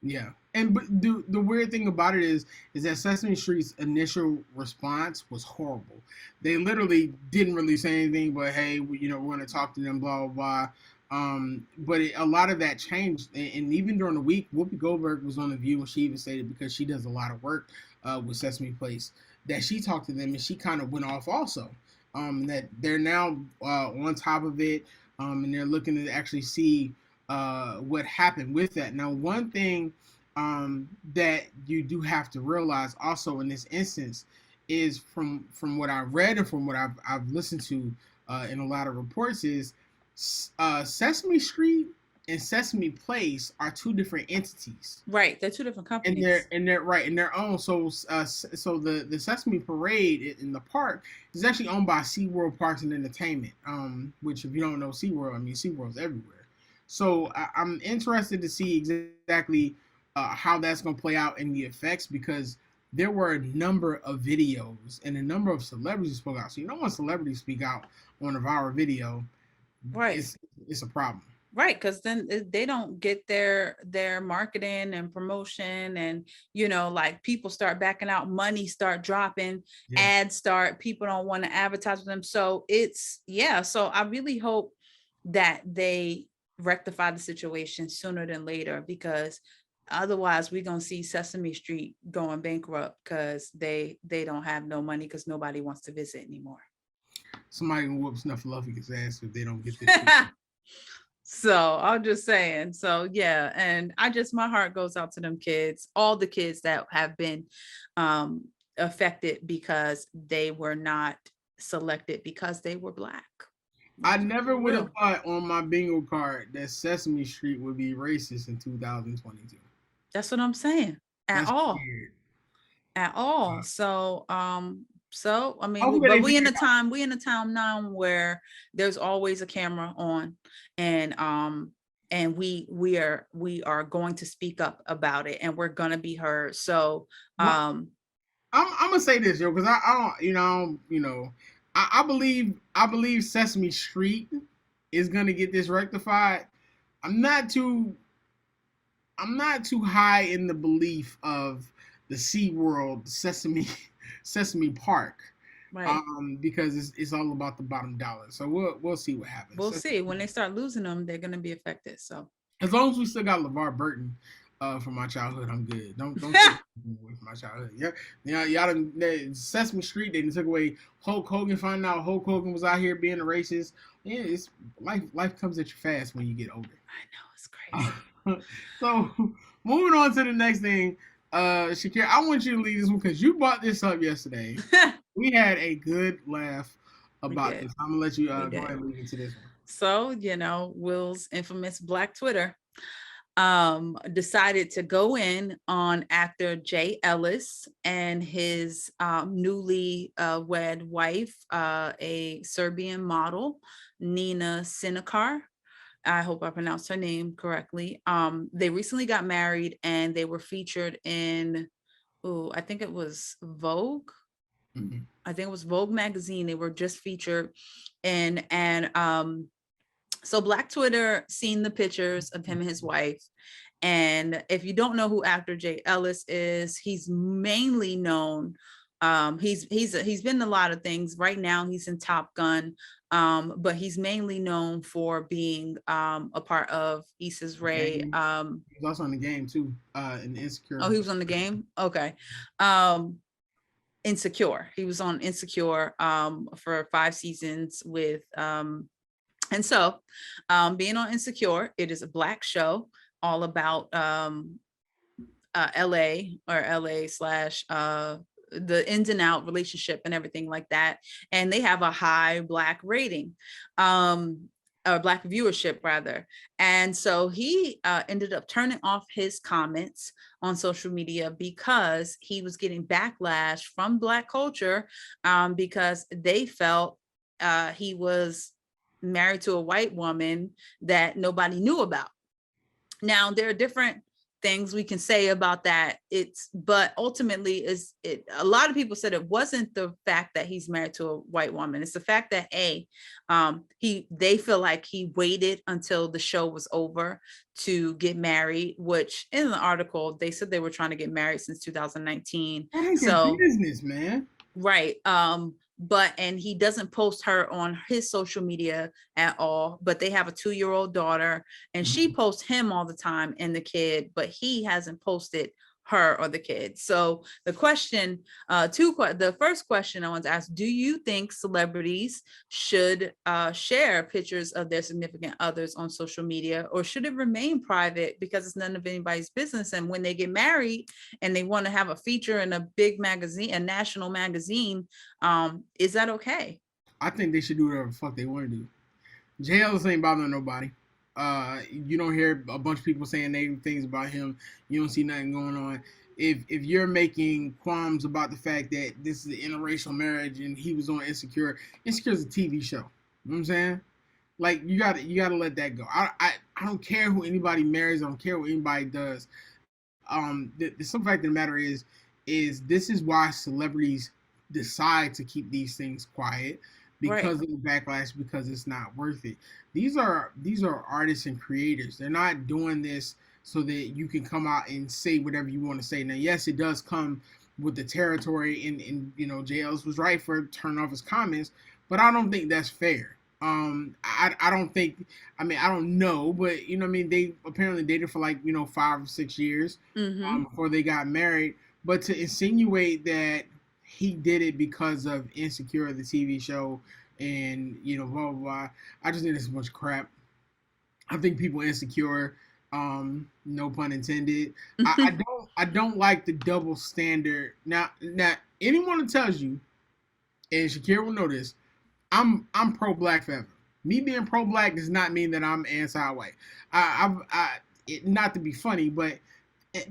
Yeah. But the weird thing about it is that Sesame Street's initial response was horrible. They literally didn't really say anything, but hey, we're going to talk to them, blah, blah, blah. But a lot of that changed. And even during the week, Whoopi Goldberg was on The View, and she even stated, because she does a lot of work with Sesame Place, that she talked to them and she kind of went off also. That they're now on top of it, and they're looking to actually see what happened with that. Now, one thing that you do have to realize also in this instance is from what I've read and from what I've listened to in a lot of reports is Sesame Street and Sesame Place are 2 different entities. Right, they're 2 different companies. And they're right in their own. So the Sesame Parade in the park is actually owned by SeaWorld Parks and Entertainment. Which, if you don't know SeaWorld, I mean, SeaWorld's everywhere. So I'm interested to see exactly how that's going to play out in the effects, because there were a number of videos and a number of celebrities spoke out. So when celebrities speak out on a viral video, right, it's a problem. Right, because then they don't get their marketing and promotion, and like people start backing out, money start dropping, ads start, people don't want to advertise with them. So so I really hope that they rectify the situation sooner than later, because otherwise we're gonna see Sesame Street going bankrupt because they don't have no money because nobody wants to visit anymore. Somebody can whoop Snuffleupagus' ass if they don't get this shit. So I'm just saying. So yeah, and my heart goes out to them kids, all the kids that have been affected because they were not selected because they were Black. I never would have Real. thought on my bingo card that Sesame Street would be racist in 2022. That's what I'm saying. At That's all. weird. At all. So I mean, Hopefully but they figure it out. we in a time now where there's always a camera on, and we are going to speak up about it, and we're gonna be heard. So I'm gonna say this, yo, because I don't, I believe Sesame Street is gonna get this rectified. I'm not too I'm not too high in the belief of the Sea World Sesame Park, right. because it's all about the bottom dollar. So we'll see what happens. We'll see. When they start losing them, they're gonna be affected. So As long as we still got LeVar Burton from my childhood, I'm good. Don't take away from my childhood. Y'all done, Sesame Street. They took away Hulk Hogan. Finding out Hulk Hogan was out here being a racist. Yeah, it's life. Life comes at you fast when you get older. I know, it's crazy. So moving on to the next thing, Shakeerah, I want you to lead this one because you brought this up yesterday. We had a good laugh about this. I'm gonna let you go ahead and lead into this one. So, Will's infamous Black Twitter decided to go in on actor Jay Ellis and his newly wed wife, a Serbian model, Nina Sinikar. I hope I pronounced her name correctly. They recently got married and they were featured in, I think it was Vogue. Mm-hmm. I think it was Vogue magazine. They were just featured in, and so Black Twitter seen the pictures of him and his wife. And if you don't know who actor Jay Ellis is, he's mainly known. He's been in a lot of things. Right now, he's in Top Gun, but he's mainly known for being a part of Issa's Rae. He was also on the game too, in Insecure. Oh, he was on the game. Okay. Insecure. He was on Insecure for 5 seasons with. And so, being on Insecure, it is a Black show all about LA slash the ins and out relationship and everything like that. And they have a high Black rating, or Black viewership rather. And so he ended up turning off his comments on social media because he was getting backlash from Black culture, because they felt he was married to a white woman that nobody knew about. Now, there are different things we can say about that. But ultimately, a lot of people said it wasn't the fact that he's married to a white woman. It's the fact that they feel like he waited until the show was over to get married, which in the article they said they were trying to get married since 2019. That ain't so business, man. Right. And he doesn't post her on his social media at all, but they have a 2-year-old daughter and she posts him all the time and the kid, but he hasn't posted her or the kid. So the question, the first question I want to ask, do you think celebrities should share pictures of their significant others on social media, or should it remain private because it's none of anybody's business? And when they get married and they want to have a feature in a big magazine, a national magazine, is that okay? I think they should do whatever the fuck they want to do. Jay Ellis ain't bothering nobody. You don't hear a bunch of people saying negative things about him. You don't see nothing going on. If you're making qualms about the fact that this is an interracial marriage and he was on Insecure, Insecure's a TV show. You know what I'm saying? Like you gotta let that go. I don't care who anybody marries. I don't care what anybody does. The simple fact of the matter is this is why celebrities decide to keep these things quiet, because of the backlash, because it's not worth it. These are artists and creators. They're not doing this so that you can come out and say whatever you want to say. Now, yes, it does come with the territory, and Jay Ellis was right for turning off his comments, but I don't think that's fair. I don't think. I mean, I don't know, but you know, what I mean, they apparently dated for like 5 or 6 years Mm-hmm. before they got married. But to insinuate that he did it because of Insecure, the TV show, and blah blah blah, I just think it's a bunch of crap. I think people insecure. No pun intended. I don't like the double standard. Now anyone who tells you, and Shakira will know this, I'm pro black forever. Me being pro black does not mean that I'm anti white. Not to be funny, but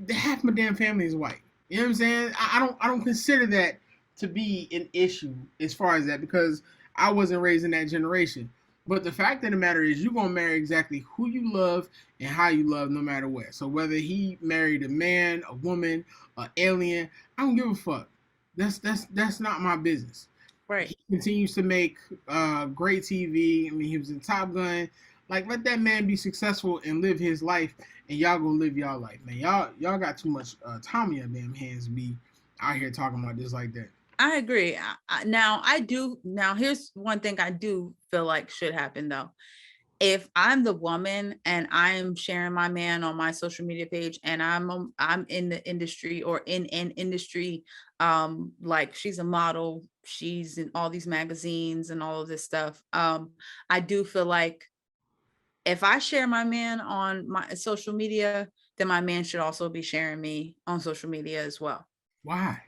half my damn family is white. You know what I'm saying? I don't consider that to be an issue as far as that, because I wasn't raised in that generation. But the fact of the matter is, you're gonna marry exactly who you love and how you love, no matter what. So whether he married a man, a woman, an alien, I don't give a fuck. That's not my business. Right. He continues to make great TV. I mean, he was in Top Gun. Like, let that man be successful and live his life, and y'all go live y'all life, man. Y'all got too much time in your damn hands to be out here talking about this like that. I agree. Now, here's one thing I do feel like should happen though. If I'm the woman and I'm sharing my man on my social media page, and I'm in the industry, or in an industry, like she's a model, she's in all these magazines and all of this stuff. I do feel like if I share my man on my social media, then my man should also be sharing me on social media as well. Why?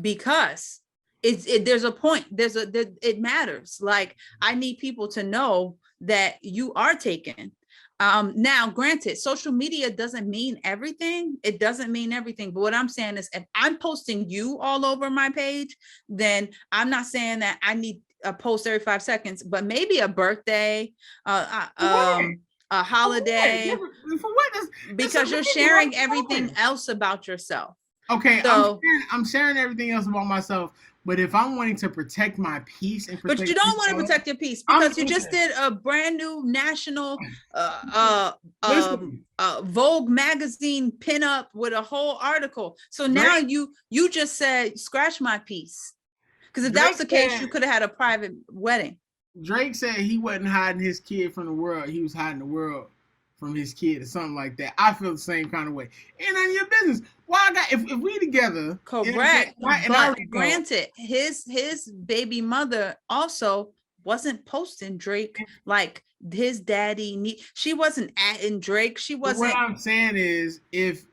Because there's a point, it matters. Like, I need people to know that you are taken. Now, granted, social media doesn't mean everything. It doesn't mean everything. But what I'm saying is, if I'm posting you all over my page, then I'm not saying that I need a post every 5 seconds, but maybe a birthday, a holiday, for what? because you're sharing everything else about yourself. Okay, so I'm sharing everything else about myself. But if I'm wanting to protect my peace and but you don't want to protect your peace, because you just did a brand new national Vogue magazine pinup with a whole article. So now you just said, scratch my peace. Because if that was the case, you could have had a private wedding. Drake said he wasn't hiding his kid from the world. He was hiding the world from his kid, or something like that. I feel the same kind of way. And none of your business. Why if we together? Correct. But granted, his baby mother also wasn't posting Drake like his daddy. She wasn't adding Drake. She wasn't. What I'm saying is, if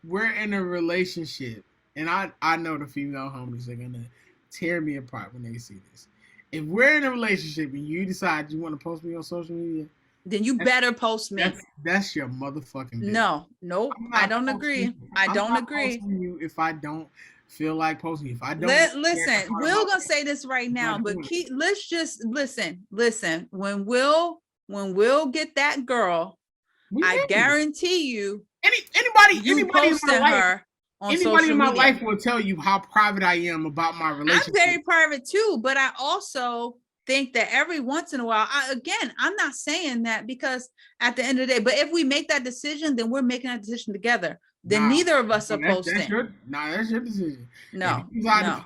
we're in a relationship, and I know the female homies are gonna tear me apart when they see this. If we're in a relationship and you decide you want to post me on social media, then you better post me. That's your motherfucking business. No, I don't agree. I don't agree. You if I don't feel like posting. If I don't listen, Will gonna say this right now, but let's just listen. When Will get that girl, I guarantee you, anybody posting her on social media. Anybody in my life will tell you how private I am about my relationship. I'm very private too, but I also think that every once in a while, I'm not saying that because at the end of the day, but if we make that decision, then we're making that decision together. Then neither of us are posting. That's your decision. No, and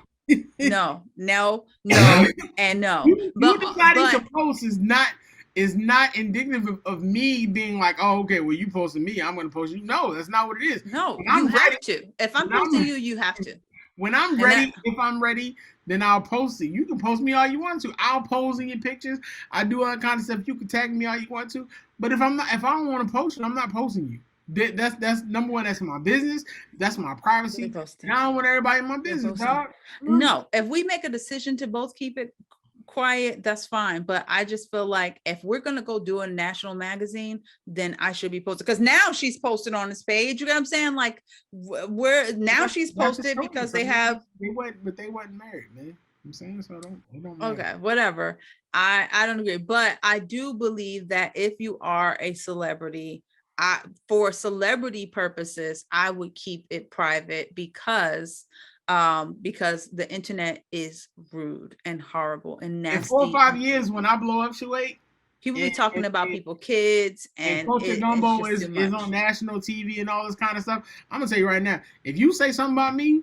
no. You deciding to post is not indicative of me being like, oh, okay, well, you posted me, I'm going to post you. No, that's not what it is. No, you have to. If I'm posting you, you have to. When I'm ready, if I'm ready, then I'll post it. You can post me all you want to. I'll pose in your pictures. I do all kind of stuff. You can tag me all you want to. But if I don't want to post it, I'm not posting you. That's number one. That's my business. That's my privacy. And I don't want everybody in my business, dog. No, if we make a decision to both keep it quiet, that's fine. But I just feel like if we're gonna go do a national magazine, then I should be posted, because now she's posted on this page. You know what I'm saying? Like, she's posted because they wasn't married, man. I'm saying, so they don't matter. Okay, whatever. I don't agree, but I do believe that if you are a celebrity, for celebrity purposes, I would keep it private, because the internet is rude and horrible and nasty. In 4 or 5 years, when I blow up, people be talking about people, kids, and Culture Gumbo is on national TV and all this kind of stuff. I'm gonna tell you right now, if you say something about me,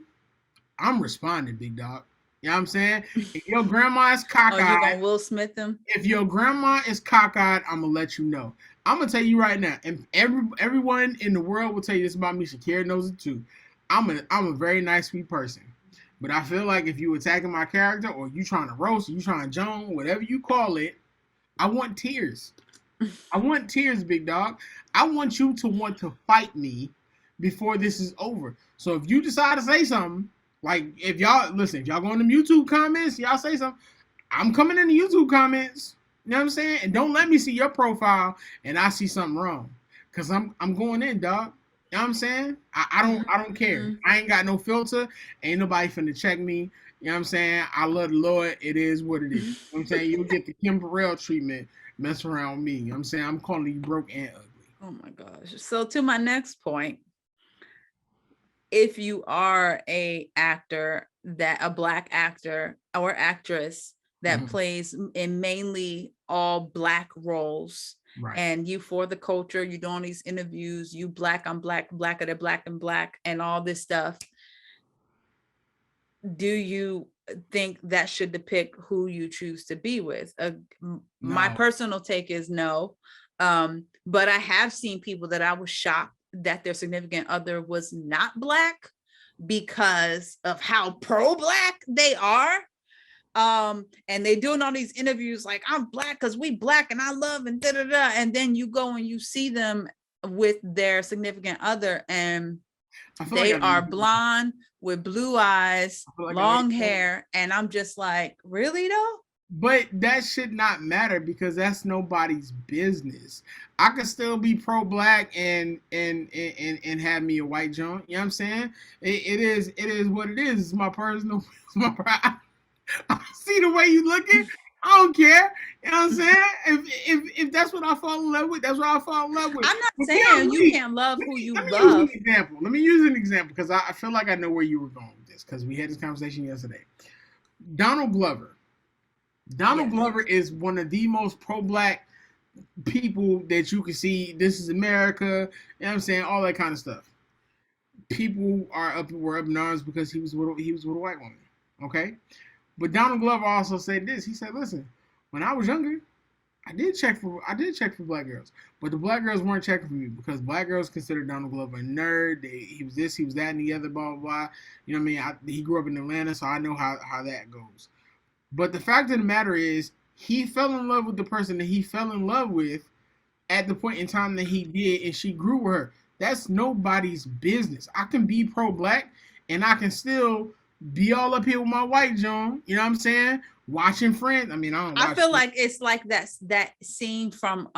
I'm responding, big dog. You know what I'm saying? If your grandma is Oh, you cockeyed, gonna Will Smith him? if your grandma is cockeyed, I'm gonna let you know. I'm gonna tell you right now, and everyone in the world will tell you this about me. Shakeerah knows it too. I'm a very nice, sweet person. But I feel like if you attacking my character or you trying to roast, you trying to joan, whatever you call it, I want tears. I want tears, big dog. I want you to want to fight me before this is over. So if you decide to say something, like if y'all listen, if y'all go in the YouTube comments, y'all say something, I'm coming in the YouTube comments. You know what I'm saying? And don't let me see your profile and I see something wrong. Cause I'm going in, dog. You know what I'm saying? I don't care. I ain't got no filter. Ain't nobody finna check me. You know what I'm saying? I love the Lord. It is what it is. You know what I'm saying? You'll get the Kim Burrell treatment. Mess around with me. You know what I'm saying? I'm calling you broke and ugly. Oh my gosh. So to my next point, if you are a black actor or actress that plays in mainly all black roles, Right. and you for the culture, you doing these interviews, you black, I'm black, blacker than black and black, and all this stuff, do you think that should depict who you choose to be with? My personal take is no. But I have seen people that I was shocked that their significant other was not black because of how pro-black they are. And they doing all these interviews like, I'm black because we black and I love and da-da-da. And then you go and you see them with their significant other and they are blonde with blue eyes, long hair. And I'm just like, really though? But that should not matter because that's nobody's business. I could still be pro-black and have me a white joint. You know what I'm saying? It is what it is. It's my personal. It's my pride. I see the way you looking. I don't care. You know what I'm saying? If that's what I fall in love with, that's what I fall in love with. I'm not saying you can't love who you love. Let me use an example because I feel like I know where you were going with this because we had this conversation yesterday. Donald Glover. Donald Glover is one of the most pro-black people that you can see. This is America. You know what I'm saying? All that kind of stuff. People were up in arms because he was with a white woman. Okay? But Donald Glover also said this. He said, listen, when I was younger, I did check for black girls. But the black girls weren't checking for me because black girls considered Donald Glover a nerd. He was this, he was that, and the other, blah, blah, blah. You know what I mean? He grew up in Atlanta, so I know how that goes. But the fact of the matter is, he fell in love with the person that he fell in love with at the point in time that he did, and she grew with her. That's nobody's business. I can be pro-black, and I can still be all up here with my white John. You know what I'm saying? Watching Friends. I mean, I feel like it's like that scene from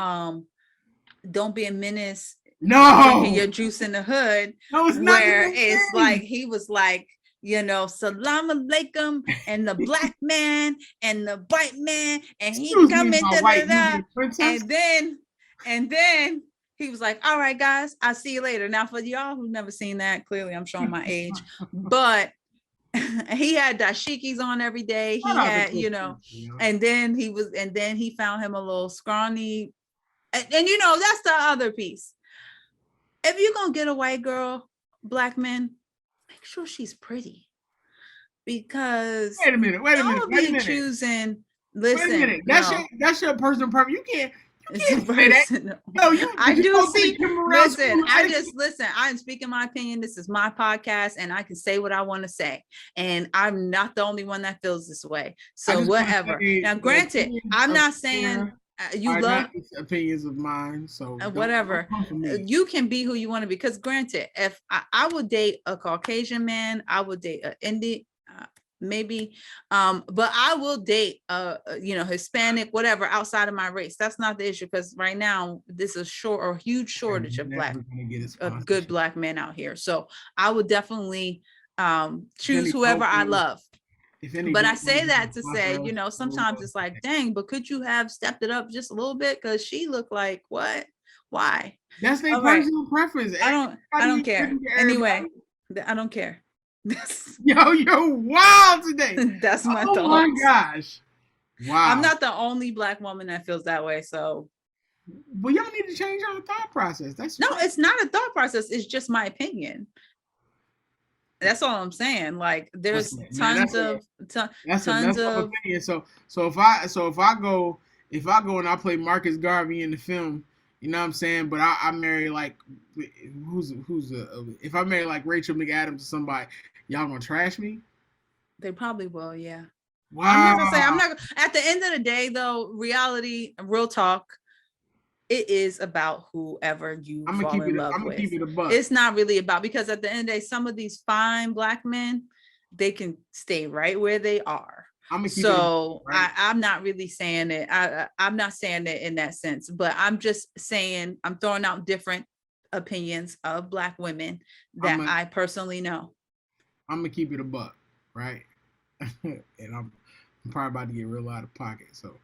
Don't Be a Menace. No, drinking your juice in the hood. No, it's not. Where it's like he was like, you know, salam alaikum, and the black man and the white man, and he come in, and then he was like, all right, guys, I'll see you later. Now, for y'all who've never seen that, clearly I'm showing my age, but he had dashikis on every day. He had, you know, and then he found him a little scrawny, and you know, that's the other piece. If you're gonna get a white girl, black men, make sure she's pretty, because wait a minute. Choosing. Listen, wait a minute. That's your personal preference. You can't say that. No, I do see. Listen. I'm speaking my opinion. This is my podcast, and I can say what I want to say, and I'm not the only one that feels this way. So whatever. Now, granted, I'm not saying. You love opinions of mine, so whatever. You can be who you want to be, because granted, if I would date a Caucasian man, I would date an Indian, maybe, but I will date you know, Hispanic, whatever, outside of my race. That's not the issue, because right now this is a huge shortage of good black men out here. So I would definitely choose whoever I love. But I say that to say, you know, sometimes it's like, dang, but could you have stepped it up just a little bit? Because she looked like, what? Why? That's their personal preference. I don't care. Anyway, I don't care. Yo, you're wild today. That's my thought. Oh my gosh. Wow. I'm not the only black woman that feels that way. So, but y'all need to change your thought process. It's not a thought process. It's just my opinion. That's all I'm saying. Like there's Listen, man, tons of that's a tons messed up of opinion. So if I go and I play Marcus Garvey in the film, you know what I'm saying? But I marry like if I marry like Rachel McAdams or somebody, y'all gonna trash me? they probably will, yeah. I'm not gonna say I'm Wow. not at the end of the day though, reality, real talk, it is about whoever you I'm gonna fall keep in it. love I'm gonna with. keep it a buck. It's not really about, because at the end of the day, some of these fine Black men, they can stay right where they are. I'm gonna keep it a buck, So right. I'm not really saying it. I'm not saying it in that sense, but I'm just saying I'm throwing out different opinions of Black women I'm that gonna I personally know. I'm gonna keep it a buck, right? And I'm probably about to get real out of pocket. So,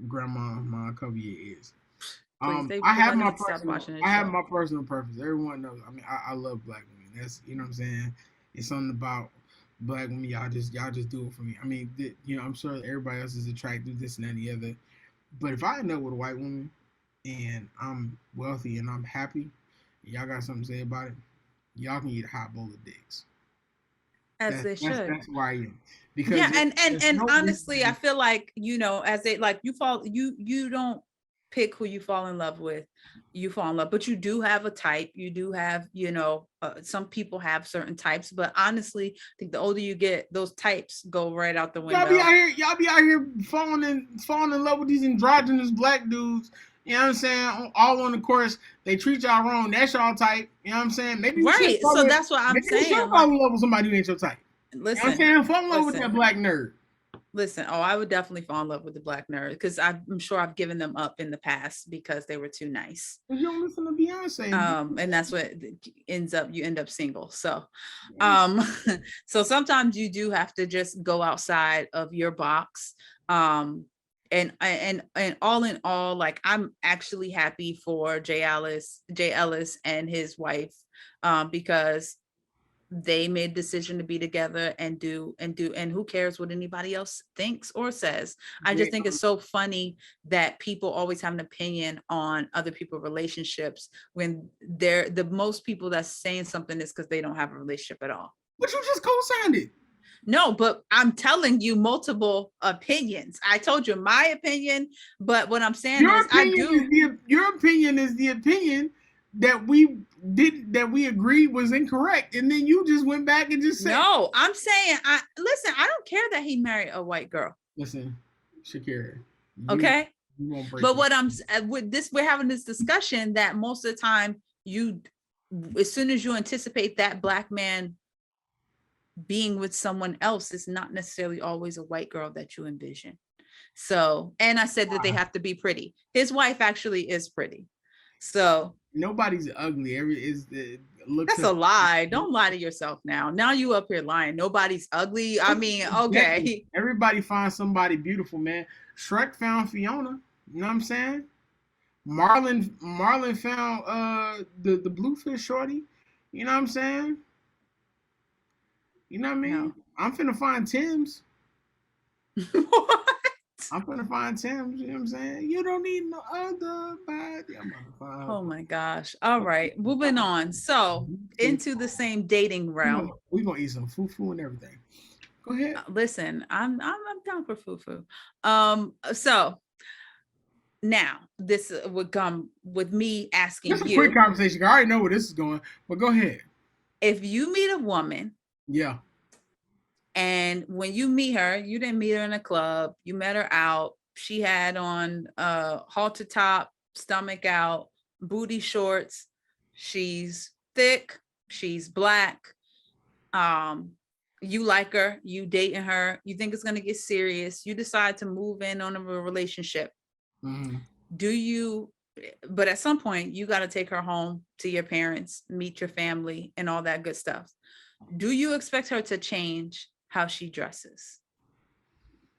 grandma, mom, cover your ears. Please, I they're have gonna my have to stop personal, watching this I have show. my personal preference. Everyone knows. I mean, I love Black women. That's, you know what I'm saying. It's something about Black women. Y'all just do it for me. I mean, I'm sure everybody else is attracted to this and that and the other. But if I end up with a white woman and I'm wealthy and I'm happy, and y'all got something to say about it, y'all can eat a hot bowl of dicks. As That's they that's should. that's where I am because Yeah, and there's no honestly, I reason. feel like, as they like, you don't pick who you fall in love with. You fall in love, but you do have a type. You do have, some people have certain types, but honestly, I think the older you get, those types go right out the window. Y'all be out here falling in love with these androgynous Black dudes. You know what I'm saying? All on the course, they treat y'all wrong. That's y'all type. You know what I'm saying? Right. So that's what I'm Maybe you should saying. fall Like, in love with somebody who ain't your type. You know what I'm listen, saying? Fall in love with that listen. Black nerd. Listen, oh, I would definitely fall in love with the Black nerd, because I'm sure I've given them up in the past because they were too nice. Cause you don't listen to Beyonce. And that's what you end up single. So Yes. so sometimes you do have to just go outside of your box. And all in all, like, I'm actually happy for Jay Ellis and his wife, because they made a decision to be together and and who cares what anybody else thinks or says. I just They, think it's so funny that people always have an opinion on other people's relationships when they're the most people that's saying something is because they don't have a relationship at all. but you just co-signed it. No, but I'm telling you multiple opinions. I told you my opinion, but what I'm saying is I do. Your opinion is the opinion that we agreed was incorrect, and then you just went back and just said, No, I'm saying, I don't care that he married a white girl. "Listen, Shakeerah, Okay. you won't break But my." what I'm with this, we're having this discussion that most of the time as soon as you anticipate that Black man being with someone else, it's not necessarily always a white girl that you envision. So, and I said that they have to be pretty. His wife actually is pretty. So Nobody's ugly. Looks that's a at lie. Don't lie to yourself now. Now you up here lying. Nobody's ugly. I mean, exactly. okay. Everybody finds somebody beautiful, man. Shrek found Fiona. You know what I'm saying? Marlon found the bluefish shorty. You know what I'm saying? You know what I mean? No. I'm finna find Tim's. What? I'm finna find Tim's. You know what I'm saying? You don't need no other body. I'm gonna find Oh her. my gosh. All right. Moving on. So into the same dating realm. We gonna eat some fufu and everything. Go ahead. Listen, I'm down for fufu. So now this would come with me It's asking a quick you, conversation. I already know where this is going, but go ahead. if you meet a woman Yeah. and when you meet her, you didn't meet her in a club, you met her out, she had on halter top, stomach out, booty shorts, she's thick, she's Black, um you like her, you dating her, you think it's going to get serious, you decide to move in on a relationship. Mm-hmm. Do you, but at some point you got to take her home to your parents, meet your family and all that good stuff. Do you expect her to change how she dresses?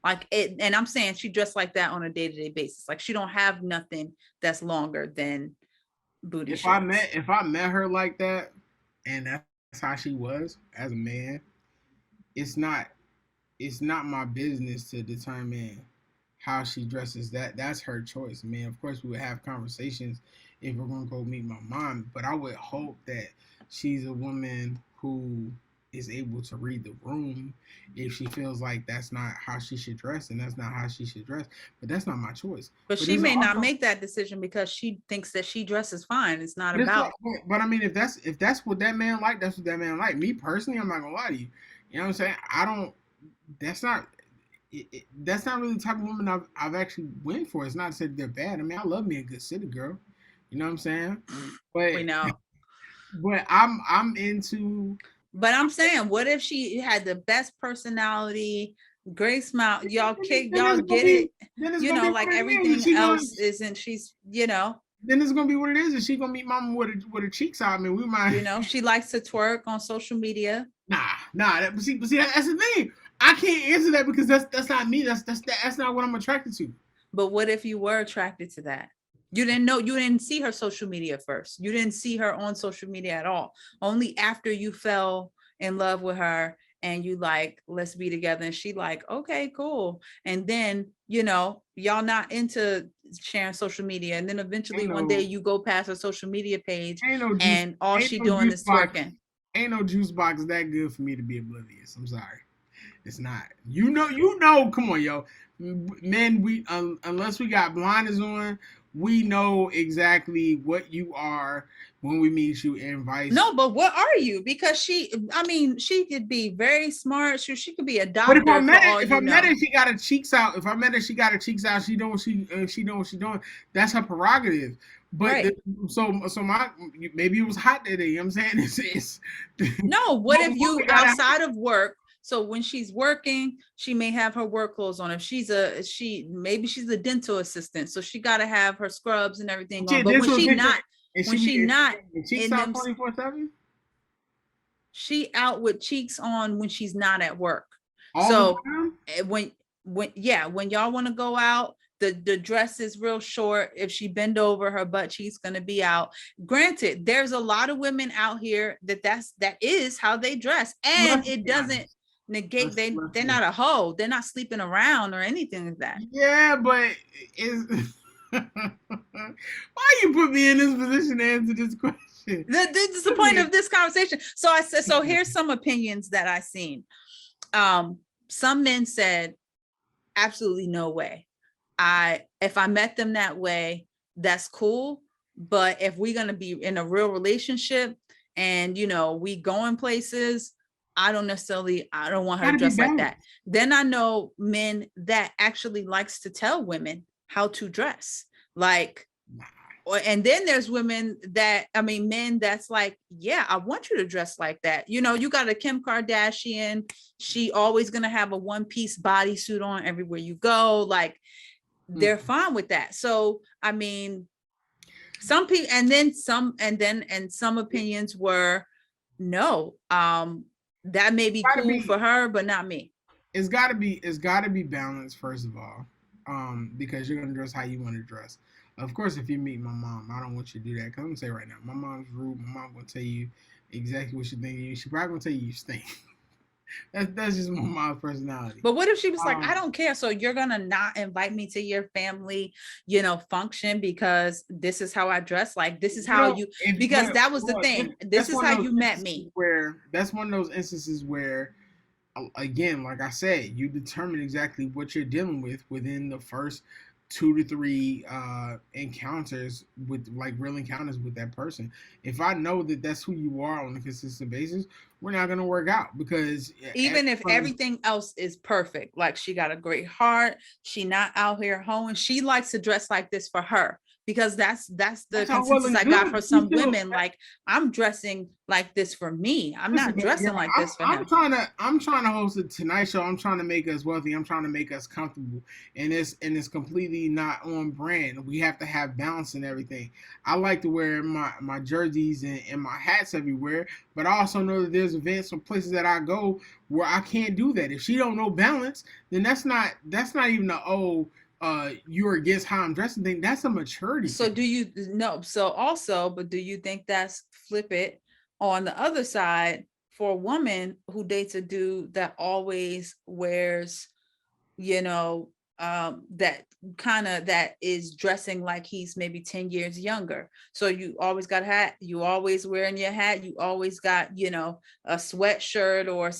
Like it, and I'm saying she dressed like that on a day-to-day basis. Like she don't have nothing that's longer than booty shorts. If I met her like that, and that's how she was as a man, it's not it's not my business to determine how she dresses. That's her choice. I mean, of course, we would have conversations if we're gonna go meet my mom, but I would hope that she's a woman who is able to read the room if she feels like that's not how she should dress and that's not how she should dress. But that's not my choice. But she may not make that decision because she thinks that she dresses fine. It's not about. But I mean, if that's what that man like, that's what that man like. Me personally, I'm not gonna lie to you. You know what I'm saying? I don't. That's not. That's not really the type of woman I've actually went for. It's not to say they're bad. I mean, I love me a good city girl. You know what I'm saying? But We know. But I'm into. But I'm saying, what if she had the best personality, great smile? Y'all get it. You know, like everything else isn't. She's, you know. Then it's gonna be what it is. And she gonna meet mama with her cheeks out. I mean, we might. You know, she likes to twerk on social media. Nah. But see, that's the thing. I can't answer that because that's not me. That's not what I'm attracted to. But what if you were attracted to that? You didn't see her social media first. You didn't see her on social media at all. Only after you fell in love with her and you like, let's be together. And she like, okay, cool. And then, you know, y'all not into sharing social media. And then eventually one day you go past her social media page and all she doing is twerking. Ain't no juice box that good for me to be oblivious. I'm sorry. It's not. You know, come on, yo. Men, we unless we got blinders on, we know exactly what you are when we meet you and vice. No, but what are you? Because she could be very smart. She could be a doctor. But if I met her, she got her cheeks out. If I met her, she got her cheeks out. She know what she what she doing. That's her prerogative. But right. So my maybe it was hot that day. You know what I'm saying? It's no. What if you outside of work? So when she's working, she may have her work clothes on. If maybe she's a dental assistant, so she got to have her scrubs and everything on. But when she's not in them, 24/7, she out with cheeks on when she's not at work. All so when y'all want to go out, the dress is real short. If she bend over, her butt cheeks gonna be out. Granted, there's a lot of women out here that is how they dress, and it doesn't negate they're not a hoe. They're not sleeping around or anything like that. Yeah, but why you put me in this position to answer this question? This is the point of this conversation. So I said, so here's some opinions that I seen. Some men said, absolutely no way. If I met them that way, that's cool. But if we're gonna be in a real relationship and you know we going places, I don't want her to dress like that. Then I know men that actually likes to tell women how to dress. Like, and then there's men that's like, yeah, I want you to dress like that. You know, you got a Kim Kardashian, she always gonna have a one-piece bodysuit on everywhere you go. Like, they're fine with that. So, I mean, some people, and some opinions were, no, that may be cool for her, but not me. It's gotta be balanced, first of all. Because you're gonna dress how you want to dress. Of course, if you meet my mom, I don't want you to do that. Cause I'm gonna say right now, my mom's rude. My mom gonna tell you exactly what she thinks. She probably gonna tell you stink. That's just my mom's personality. But what if she was like, I don't care, so you're gonna not invite me to your family, you know, function because this is how I dress. Like, this is how because that was the thing. This is how you met me. Where that's one of those instances where, again, like I said, you determine exactly what you're dealing with within the first 2 to 3 encounters with, like, real encounters with that person. If I know that that's who you are on a consistent basis, we're not going to work out, because even if everything else is perfect, like she got a great heart, she not out here hoeing, she likes to dress like this for her. Because that's the consensus I got for some women. Like, I'm dressing like this for me. I'm not dressing like this for him. I'm trying to host a Tonight Show. I'm trying to make us wealthy. I'm trying to make us comfortable. And it's completely not on brand. We have to have balance and everything. I like to wear my jerseys and my hats everywhere, but I also know that there's events or places that I go where I can't do that. If she don't know balance, then that's not even you're against how I'm dressing thing. That's a maturity thing. Do you know? So also, but do you think that's flip it on the other side for a woman who dates a dude that always wears, you know, that is dressing like he's maybe 10 years younger. So you always got a hat, you always wearing your hat, you always got, a sweatshirt or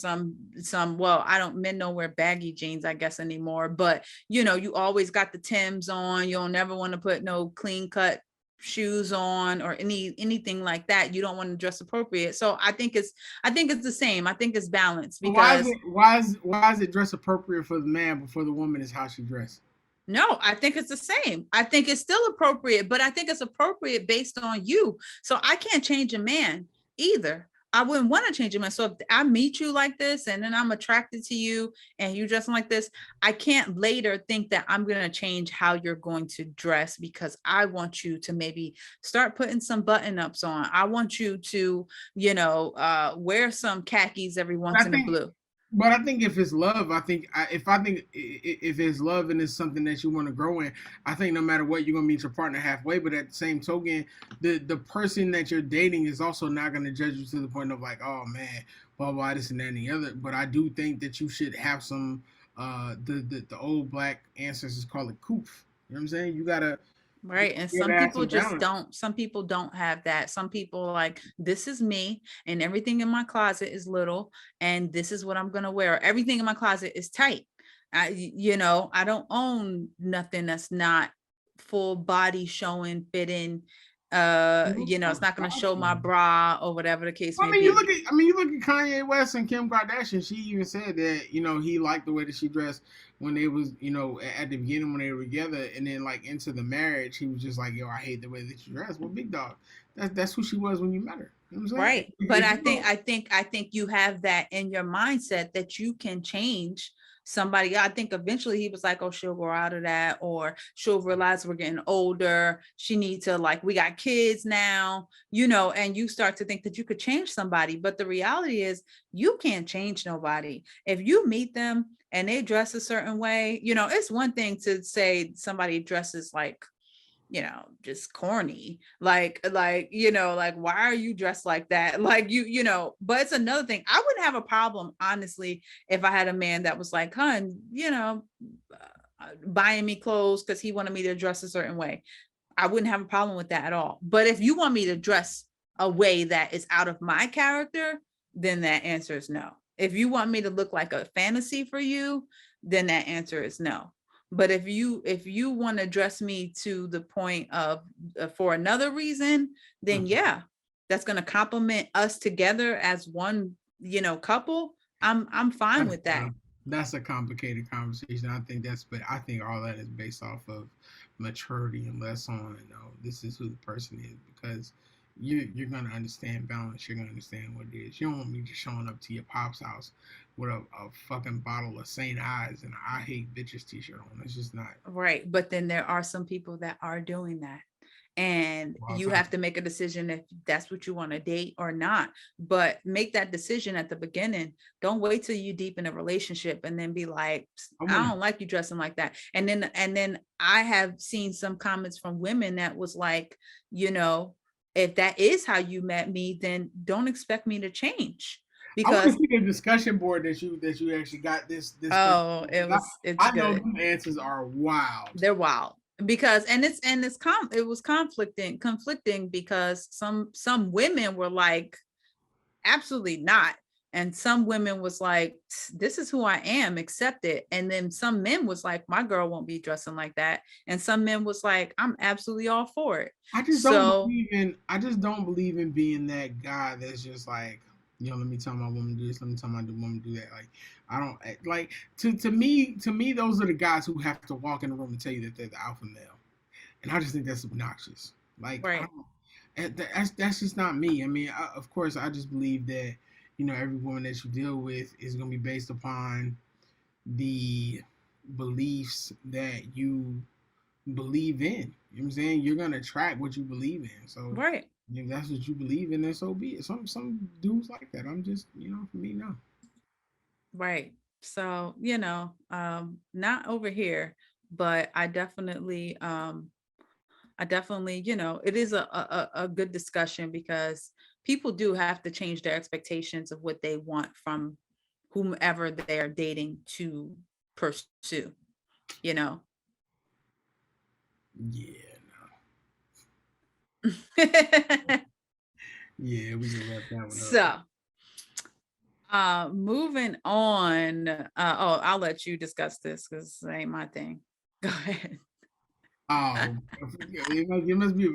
well, men don't wear baggy jeans, I guess, anymore, but you always got the Timbs on. You'll never want to put no clean cut shoes on or anything like that. You don't want to dress appropriate. So I think it's the same. I think it's balanced, because why is it dress appropriate for the man, but for the woman is how she dressed? no, I think it's the same. I think it's still appropriate, but I think it's appropriate based on you. So I can't change a man either. I wouldn't want to change a man. So if I meet you like this and then I'm attracted to you and you dressing like this, I can't later think that I'm going to change how you're going to dress, because I want you to maybe start putting some button ups on. I want you to, wear some khakis every once in a blue. But I think if it's love, if it's love and it's something that you want to grow in, I think no matter what, you're gonna meet your partner halfway. But at the same token, the person that you're dating is also not gonna judge you to the point of like, oh man, blah blah, this and that and the other. But I do think that you should have some the old black ancestors call it coof. You know what I'm saying? You gotta. Right. And some people just don't. Some people don't have that. Some people like, this is me and everything in my closet is little and this is what I'm going to wear. Everything in my closet is tight. I don't own nothing that's not full body showing, fitting. It's not going to show my bra or whatever the case may be. You look at Kanye West and Kim Kardashian. She even said that, he liked the way that she dressed when they was, at the beginning when they were together, and then like into the marriage, he was just like, yo, I hate the way that you dress. Well, big dog, that's who she was when you met her. You know what I'm saying? Right. But I think you have that in your mindset that you can change somebody. I think eventually he was like, oh, she'll grow out of that, or she'll realize we're getting older. She needs to, like, we got kids now, and you start to think that you could change somebody. But the reality is you can't change nobody. If you meet them and they dress a certain way, it's one thing to say somebody dresses like, just corny, like, why are you dressed like that? Like, but it's another thing. I wouldn't have a problem, honestly, if I had a man that was like, hun, buying me clothes because he wanted me to dress a certain way. I wouldn't have a problem with that at all. But if you want me to dress a way that is out of my character, then that answer is no. If you want me to look like a fantasy for you, then that answer is no. But if you want to dress me to the point of for another reason, then yeah, that's going to complement us together as one, couple. I'm fine with that. That's a complicated conversation. But I think all that is based off of maturity and less on, this is who the person is, because you're gonna understand balance. You're gonna understand what it is. You don't want me just showing up to your pop's house with a fucking bottle of St. Ives and I hate bitches t-shirt on. It's just not right. But then there are some people that are doing that, and you have to make a decision if that's what you want to date or not. But make that decision at the beginning. Don't wait till you deep in a relationship and then be like, I don't like you dressing like that. And then I have seen some comments from women that was like, if that is how you met me, then don't expect me to change. Because I want to see the discussion board that you actually got this. Oh, it's good. Know the answers are wild. They're wild because it was conflicting because some women were like, absolutely not. And some women was like, this is who I am, accept it. And then some men was like, my girl won't be dressing like that. And some men was like, I'm absolutely all for it. I just don't believe in being that guy that's just like, let me tell my woman to do this, let me tell my woman to do that. Like, I don't like to me, those are the guys who have to walk in the room and tell you that they're the alpha male. And I just think that's obnoxious. Like, right. That's just not me. I mean, of course, I just believe that, every woman that you deal with is going to be based upon the beliefs that you believe in. You know what I'm saying? You're going to attract what you believe in. So right. If that's what you believe in, then so be it. Some dudes like that. I'm just, for me, no. Right. So, not over here, but I definitely, it is a good discussion because people do have to change their expectations of what they want from whomever they are dating to pursue. you know. Yeah, yeah, we can wrap that one up. So, moving on. Oh, I'll let you discuss this because it ain't my thing. Go ahead. Oh, it must be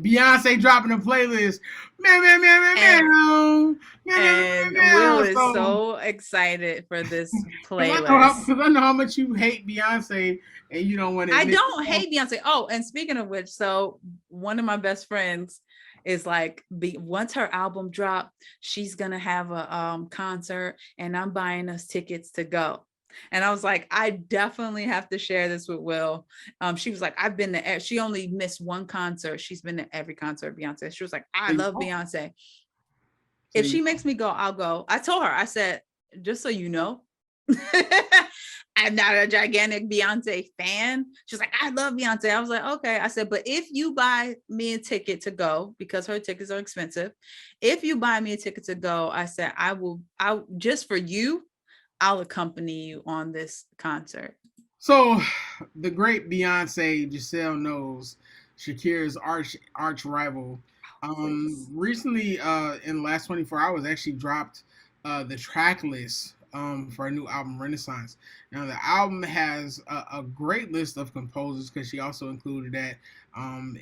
Beyonce dropping a playlist. Meow, meow, meow, meow, And meow. Meow, meow, and meow, Will meow. is So, so excited for this because playlist. I know how much you hate Beyonce and you don't want to I admit. don't hate Beyonce. Oh, and speaking of which, so one of my best friends is like, once her album drop, she's gonna have a concert, and I'm buying us tickets to go. And I was like, I definitely have to share this with Will. She was like, I've been to. She only missed one concert. She's been to every concert of Beyonce. She was like, I So you love know. Beyonce. So If you she know. makes me go, I'll go. I told her. I said, just so you know. I'm not a gigantic Beyonce fan. She's like, I love Beyonce. I was like, okay. I said, but if you buy me a ticket to go, because her tickets are expensive, if you buy me a ticket to go, I said, I just for you, I'll accompany you on this concert. So, the great Beyonce, Giselle knows Shakira's arch rival. Please. Recently, in the last 24 hours, actually dropped the track list for a new album, Renaissance. Now, the album has a great list of composers because she also included that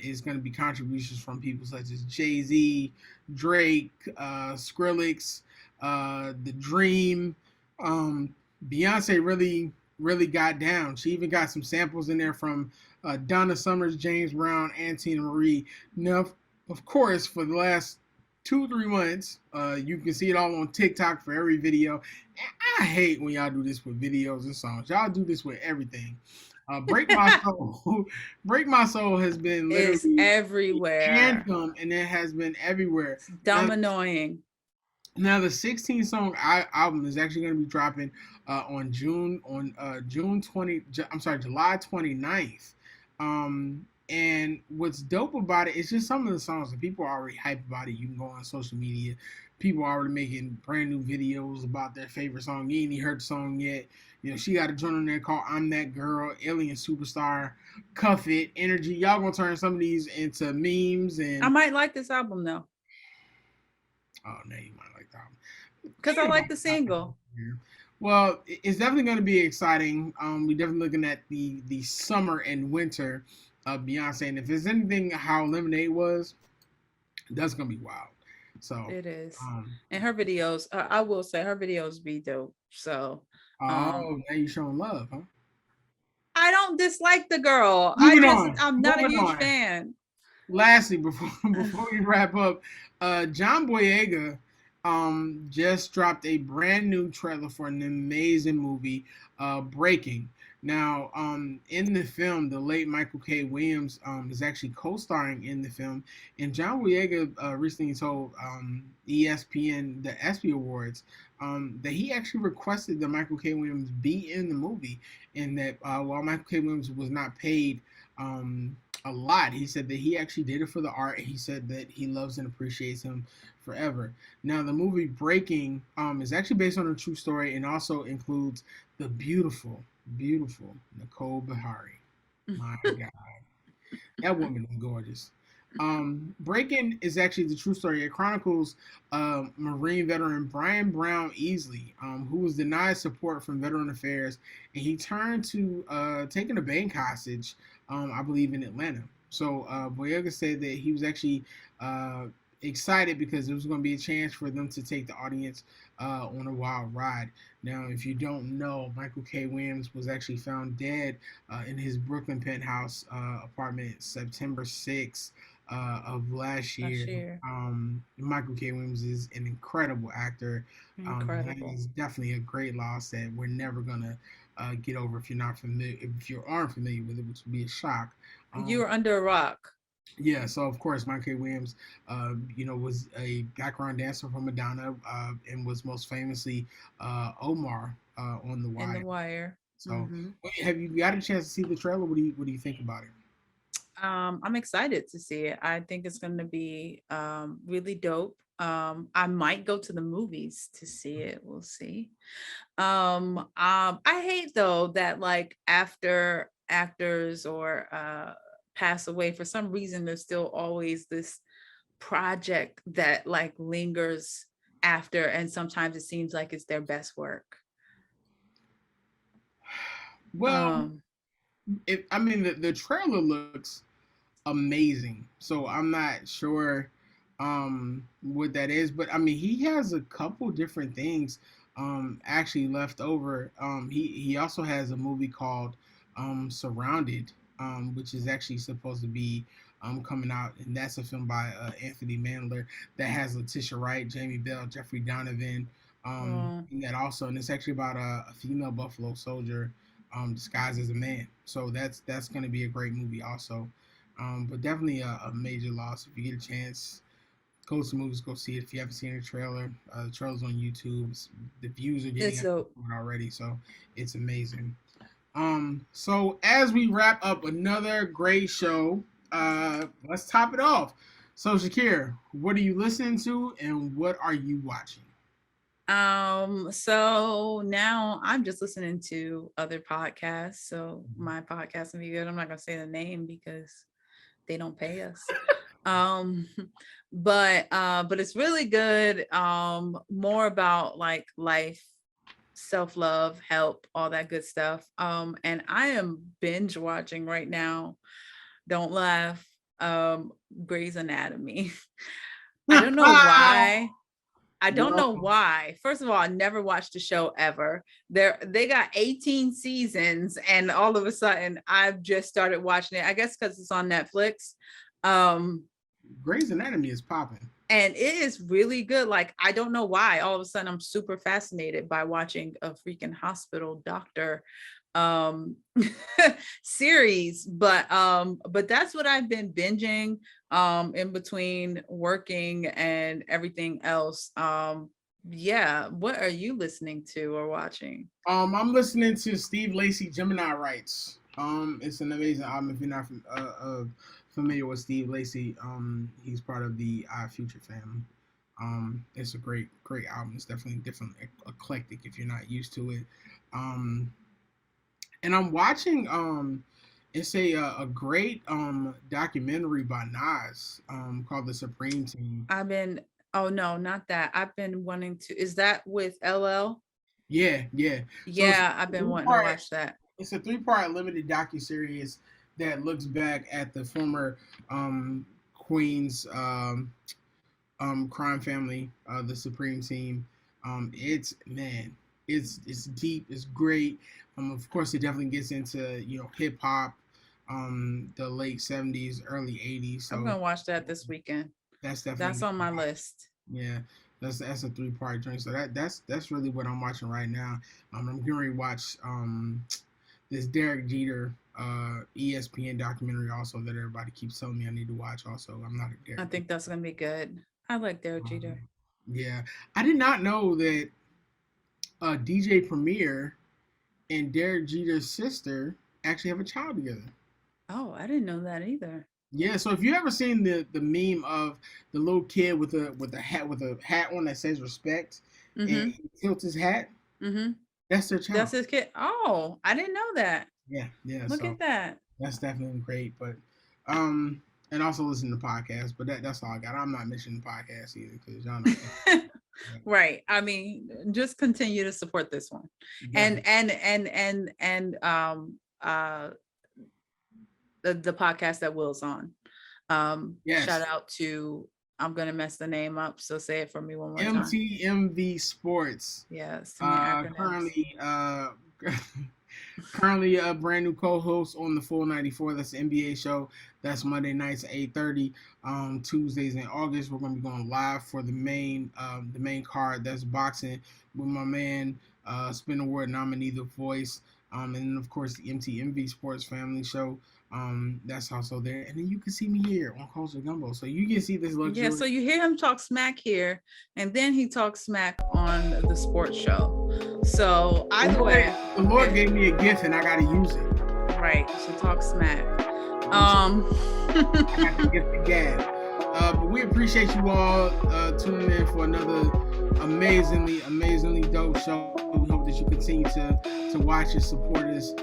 is going to be contributions from people such as Jay-Z, Drake, Skrillex, The Dream. Um, Beyonce really got down. She even got some samples in there from Donna Summers, James Brown, and Tina Marie. Now, of course, for the last 2-3 months, you can see it all on TikTok for every video. And I hate when y'all do this with videos and songs. Y'all do this with everything. Break My Soul. Break My Soul has been It's literally the everywhere. anthem, and it has been everywhere. It's Now, dumb annoying. now the 16 song album is actually going to be dropping on June 20. I'm sorry, July 29th. And what's dope about it is just some of the songs that people are already hyped about it. You can go on social media. People are already making brand new videos about their favorite song. You ain't even heard the song yet. You know, she got a joint on there called "I'm That Girl," "Alien Superstar," "Cuff It," "Energy." Y'all gonna turn some of these into memes I and might like this album though, oh, no, you might like that. because I like the single. Well, it's definitely going to be exciting. We're definitely looking at the summer and winter of Beyonce, and if there's anything how Lemonade was, that's going to be wild. So, It is. um, And her videos, I will say her videos be dope. So, oh, now you're showing love, huh? I don't dislike the girl. Moving on, I'm not a moving huge on. fan. Lastly, before before we wrap up, John Boyega just dropped a brand new trailer for an amazing movie, Breaking. Now, in the film, the late Michael K. Williams is actually co-starring in the film, and John Boyega recently told ESPN, the ESPY Awards, that he actually requested that Michael K. Williams be in the movie, and that while Michael K. Williams was not paid a lot. He said that he actually did it for the art. He said that he loves and appreciates him forever. Now, the movie Breaking is actually based on a true story and also includes the beautiful Nicole Beharie. My God, that woman is gorgeous. Breaking is actually the true story. It chronicles Marine veteran Brian Brown Easley, who was denied support from Veteran Affairs, and he turned to taking a bank hostage, I believe, in Atlanta. So Boyega said that he was actually uh, excited because there was going to be a chance for them to take the audience on a wild ride. Now, if you don't know, Michael K. Williams was actually found dead in his Brooklyn penthouse apartment September 6th of last Last year. year. Michael K. Williams is an incredible actor. That Incredible. is definitely a great loss that we're never gonna get over if you're not familiar. If you aren't familiar with it, which would be a shock. You Um, were under a rock. yeah, so of course, Michael K. Williams, was a background dancer for Madonna and was most famously Omar on The In the Wire. wire. So, Hmm. have you got a chance to see the trailer? What do you think about it? I'm excited to see it. I think it's going to be really dope. I might go to the movies to see it. We'll see. I hate though that like after actors or pass away, for some reason there's still always this project that like lingers after, and sometimes it seems like it's their best work. Well, Um, I mean, the trailer looks amazing. So I'm not sure what that is, but I mean he has a couple different things actually left over. He also has a movie called Surrounded, which is actually supposed to be coming out, and that's a film by Anthony Mandler that has Letitia Wright, Jamie Bell, Jeffrey Donovan. In that also, and it's actually about a female Buffalo soldier disguised as a man. So that's going to be a great movie also. But definitely a major loss. If you get a chance, go to movies, go see it. If you haven't seen the trailer, the trailer's on YouTube. The views are getting already, so it's amazing. So as we wrap up another great show, let's top it off. So Shakeerah, what are you listening to and what are you watching? So now I'm just listening to other podcasts. So my podcast will be good. I'm not gonna say the name because they don't pay us. But it's really good. More about like life, self-love, help, all that good stuff. And I am binge watching right now. Don't laugh. Grey's Anatomy. I don't know why. I don't know why. First of all, I never watched the show ever. They got 18 seasons, and all of a sudden, I've just started watching it. I guess because it's on Netflix. Grey's Anatomy is popping, and it is really good. Like I don't know why. All of a sudden, I'm super fascinated by watching a freaking hospital doctor series, but that's what I've been binging in between working and everything else. Yeah, what are you listening to or watching? I'm listening to Steve Lacy, Gemini Rights. It's an amazing album. If you're not familiar with Steve Lacy, he's part of the Future family. It's a great album. It's definitely different, eclectic if you're not used to it. And I'm watching it's a great documentary by Nas called The Supreme Team. Oh no, not that. I've been wanting to. Is that with LL? Yeah. So I've been wanting to watch that. It's a 3-part limited docuseries that looks back at the former Queens crime family, the Supreme Team. It's deep, it's great. Of course, it definitely gets into hip hop, the late 70s, early 80s. So I'm gonna watch that this weekend. That's on my list. Yeah, that's a 3-part joint. So that's really what I'm watching right now. I'm getting ready to watch this Derek Jeter ESPN documentary also that everybody keeps telling me I need to watch. Also, I'm not a Derek. I think that's gonna be good. I like Derek Jeter. Yeah, I did not know that DJ Premier and Derek Jeter's sister actually have a child together. Oh, I didn't know that either. Yeah, so if you ever seen the meme of the little kid with a hat on that says respect, and he tilts his hat, that's their child. That's his kid. Oh, I didn't know that. Yeah. Look at that. That's definitely great, but and also listen to podcasts. But that's all I got. I'm not missing the podcast either because y'all know. Right. I mean, just continue to support this one, and the podcast that Will's on. Yes. Shout out to, I'm gonna mess the name up, so say it for me one more time. MTMV Sports. Yes. Currently a brand new co-host on the Full 94. That's the NBA show. That's Monday nights at 8:30. Tuesdays in August, we're going to be going live for the main card. That's boxing with my man, Spin Award nominee, The Voice. And then, of course, the MTMV Sports Family Show. That's also there. And then you can see me here on Culture Gumbo. So you can see this luxury. Yeah, so you hear him talk smack here, and then he talks smack on the sports show. So either way, the Lord gave me a gift and I got to use it. Right, so talk smack. I have to get the gab. But we appreciate you all tuning in for another amazingly dope show. We hope that you continue to watch and support us.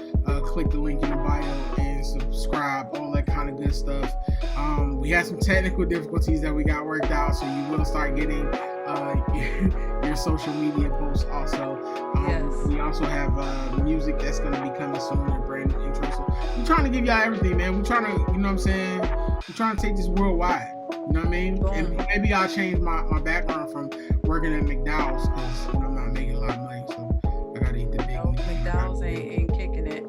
Click the link in the bio and subscribe, all that kind of good stuff. We had some technical difficulties that we got worked out, so you will start getting your social media posts also. Yes. We also have music that's going to be coming soon, a brand new intro. So we're trying to give y'all everything, man. We're trying to, you know what I'm saying? We're trying to take this worldwide. You know what I mean? Boom. And maybe I'll change my background from working at McDowell's because I'm not making a lot of money, so I gotta eat the big. No, McDowell's ain't kicking it.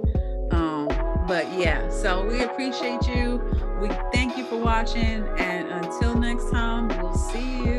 But yeah, so we appreciate you. We thank you for watching, and until next time, we'll see you.